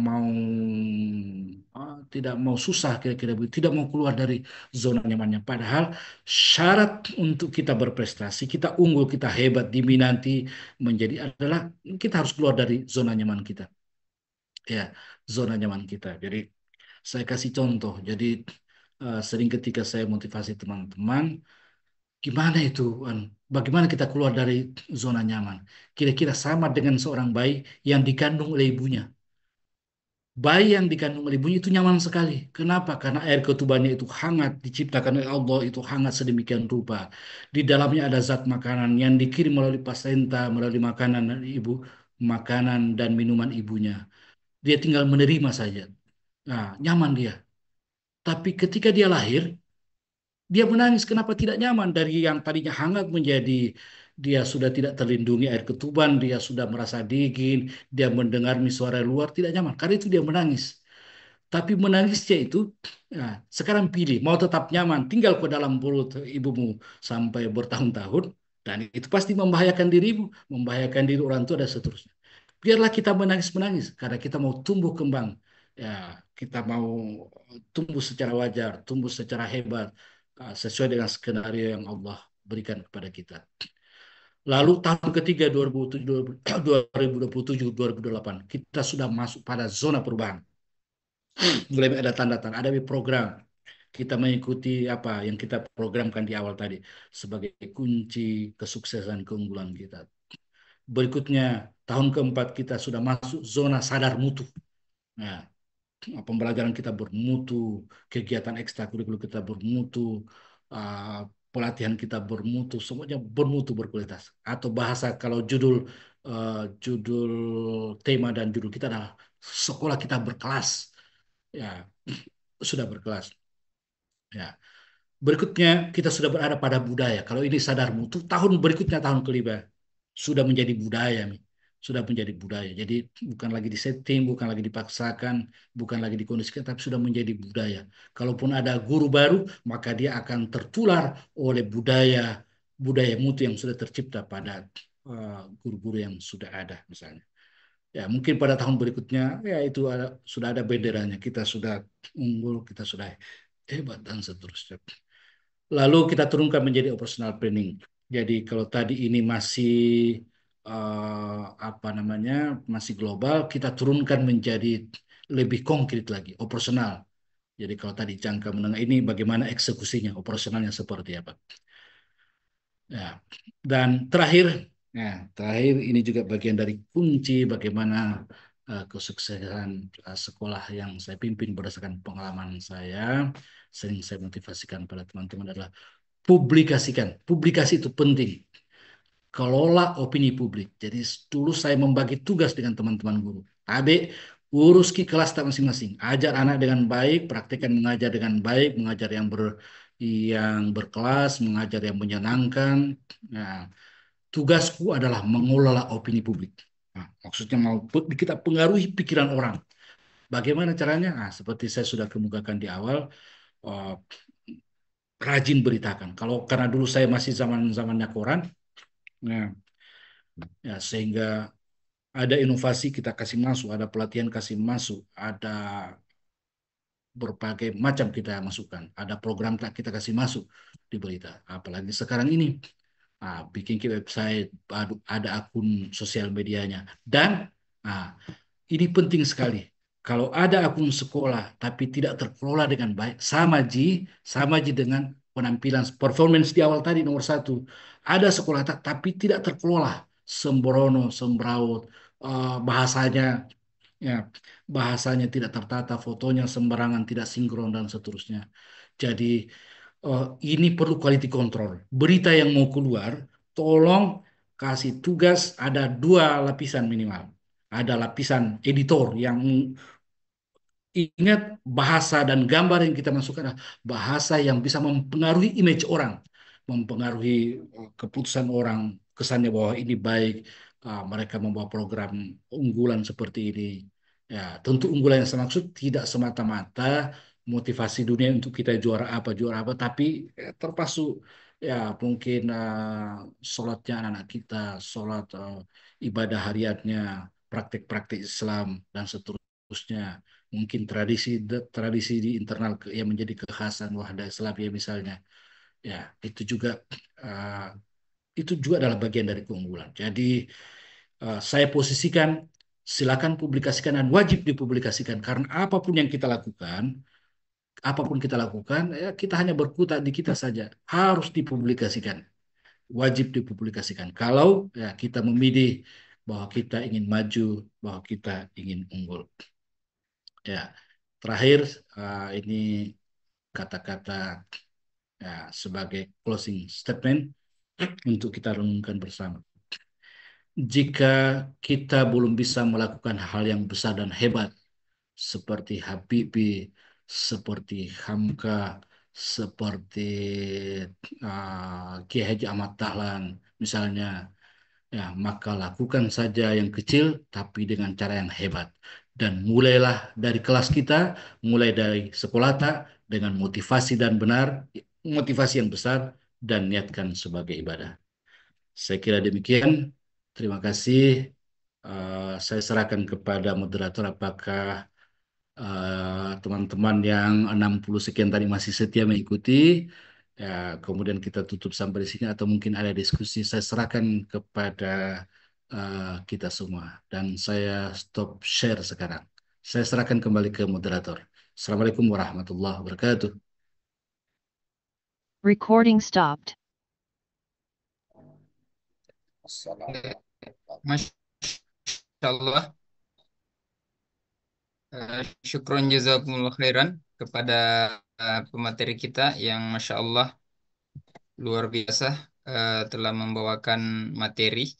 mau susah kira-kira begitu, tidak mau keluar dari zona nyamannya. Padahal syarat untuk kita berprestasi, kita unggul, kita hebat, diminati menjadi adalah kita harus keluar dari zona nyaman kita. Ya, zona nyaman kita. Jadi saya kasih contoh. Jadi sering ketika saya motivasi teman-teman, gimana itu, bagaimana kita keluar dari zona nyaman? Kira-kira sama dengan seorang bayi yang dikandung oleh ibunya. Bayi yang dikandung oleh ibunya itu nyaman sekali. Kenapa? Karena air ketubannya itu hangat, diciptakan oleh Allah itu hangat sedemikian rupa. Di dalamnya ada zat makanan yang dikirim melalui placenta, melalui makanan dari ibu, makanan dan minuman ibunya. Dia tinggal menerima saja. Nah, nyaman dia. Tapi ketika dia lahir, dia menangis kenapa tidak nyaman dari yang tadinya hangat menjadi dia sudah tidak terlindungi air ketuban, dia sudah merasa dingin, dia mendengar suara luar tidak nyaman. Karena itu dia menangis. Tapi menangisnya itu, nah, sekarang pilih mau tetap nyaman, tinggal ke dalam perut ibumu sampai bertahun-tahun, dan itu pasti membahayakan dirimu, membahayakan diri orang tua dan seterusnya. Biarlah kita menangis-menangis karena kita mau tumbuh kembang. Ya, kita mau tumbuh secara wajar, tumbuh secara hebat, sesuai dengan skenario yang Allah berikan kepada kita. Lalu tahun ketiga 2027-2028 kita sudah masuk pada zona perubahan. Mulai ada tanda-tanda, ada program. Kita mengikuti apa yang kita programkan di awal tadi sebagai kunci kesuksesan keunggulan kita. Berikutnya, tahun keempat kita sudah masuk zona sadar mutu. Nah, pembelajaran kita bermutu, kegiatan ekstrakurikuler kita bermutu, uh, pelatihan kita bermutu, semuanya bermutu berkualitas. Atau bahasa kalau judul tema dan judul kita adalah sekolah kita berkelas, ya sudah berkelas. Ya, berikutnya kita sudah berada pada budaya. Kalau ini sadar mutu, tahun berikutnya tahun kelima sudah menjadi budaya, Mi. Sudah menjadi budaya. Jadi bukan lagi disetting, bukan lagi dipaksakan, bukan lagi dikondisikan, tapi sudah menjadi budaya. Kalaupun ada guru baru, maka dia akan tertular oleh budaya budaya mutu yang sudah tercipta pada guru-guru yang sudah ada, misalnya. Ya, mungkin pada tahun berikutnya, ya itu sudah ada benderanya. Kita sudah unggul, kita sudah hebat dan seterusnya. Lalu kita turunkan menjadi operational planning. Jadi kalau tadi ini masih apa namanya masih global, kita turunkan menjadi lebih konkret lagi, operasional. Jadi kalau tadi jangka menengah ini bagaimana eksekusinya, operasionalnya seperti apa. Ya. Dan terakhir ini juga bagian dari kunci bagaimana kesuksesan sekolah yang saya pimpin berdasarkan pengalaman saya, sering saya motivasikan pada teman-teman adalah publikasikan. Publikasi itu penting. Kelola opini publik. Jadi dulu saya membagi tugas dengan teman-teman guru. Adik, urus ki kelas masing-masing. Ajar anak dengan baik, praktekkan mengajar dengan baik, mengajar yang berkelas, mengajar yang menyenangkan. Nah, tugasku adalah mengelola opini publik. Nah, maksudnya mau kita pengaruhi pikiran orang. Bagaimana caranya? Nah, seperti saya sudah kemukakan di awal, eh, rajin beritakan. Kalau karena dulu saya masih zamannya koran, nah, ya sehingga ada inovasi kita kasih masuk, ada pelatihan kasih masuk, ada berbagai macam kita masukkan. Ada program tak kita kasih masuk di berita. Apalagi sekarang ini, bikin ke website, ada akun sosial medianya. Dan ini penting sekali. Kalau ada akun sekolah tapi tidak terkelola dengan baik, sama ji dengan penampilan performance di awal tadi nomor satu. Ada sekolah tapi tidak terkelola, sembrono, sembraut, bahasanya ya bahasanya tidak tertata, fotonya sembarangan, tidak sinkron dan seterusnya. Jadi ini perlu quality control. Berita yang mau keluar, tolong kasih tugas ada dua lapisan minimal. Ada lapisan editor yang ingat bahasa dan gambar yang kita masukkan adalah bahasa yang bisa mempengaruhi image orang, mempengaruhi keputusan orang, kesannya bahwa ini baik, mereka membawa program unggulan seperti ini. Ya, tentu unggulan yang saya maksud tidak semata-mata motivasi dunia untuk kita juara apa, tapi termasuk ya mungkin sholatnya anak-anak kita, sholat ibadah hariannya, praktik-praktik Islam dan seterusnya, mungkin tradisi di internal yang menjadi kekhasan Wahda Islamiyah misalnya, ya uh, itu juga adalah bagian dari keunggulan. Jadi saya posisikan silakan publikasikan dan wajib dipublikasikan karena apapun kita lakukan ya kita hanya berkutat di kita saja, harus dipublikasikan, wajib dipublikasikan kalau ya kita memilih bahwa kita ingin maju, bahwa kita ingin unggul. Ya, terakhir ini kata-kata ya, sebagai closing statement untuk kita renungkan bersama. Jika kita belum bisa melakukan hal yang besar dan hebat seperti Habibie, seperti Hamka, seperti Kiai Haji Ahmad Dahlan misalnya, ya, maka lakukan saja yang kecil tapi dengan cara yang hebat. Dan mulailah dari kelas kita, mulai dari sekolah tak, dengan motivasi dan benar, motivasi yang besar, dan niatkan sebagai ibadah. Saya kira demikian. Terima kasih. Saya serahkan kepada moderator apakah teman-teman yang 60 sekian tadi masih setia mengikuti. Ya, kemudian kita tutup sampai di sini atau mungkin ada diskusi. Saya serahkan kepada kita semua dan saya stop share sekarang. Saya serahkan kembali ke moderator. Assalamualaikum warahmatullahi wabarakatuh. Recording stopped. Masya Allah. Syukron jazakumullah khairan kepada pemateri kita yang Masya Allah luar biasa telah membawakan materi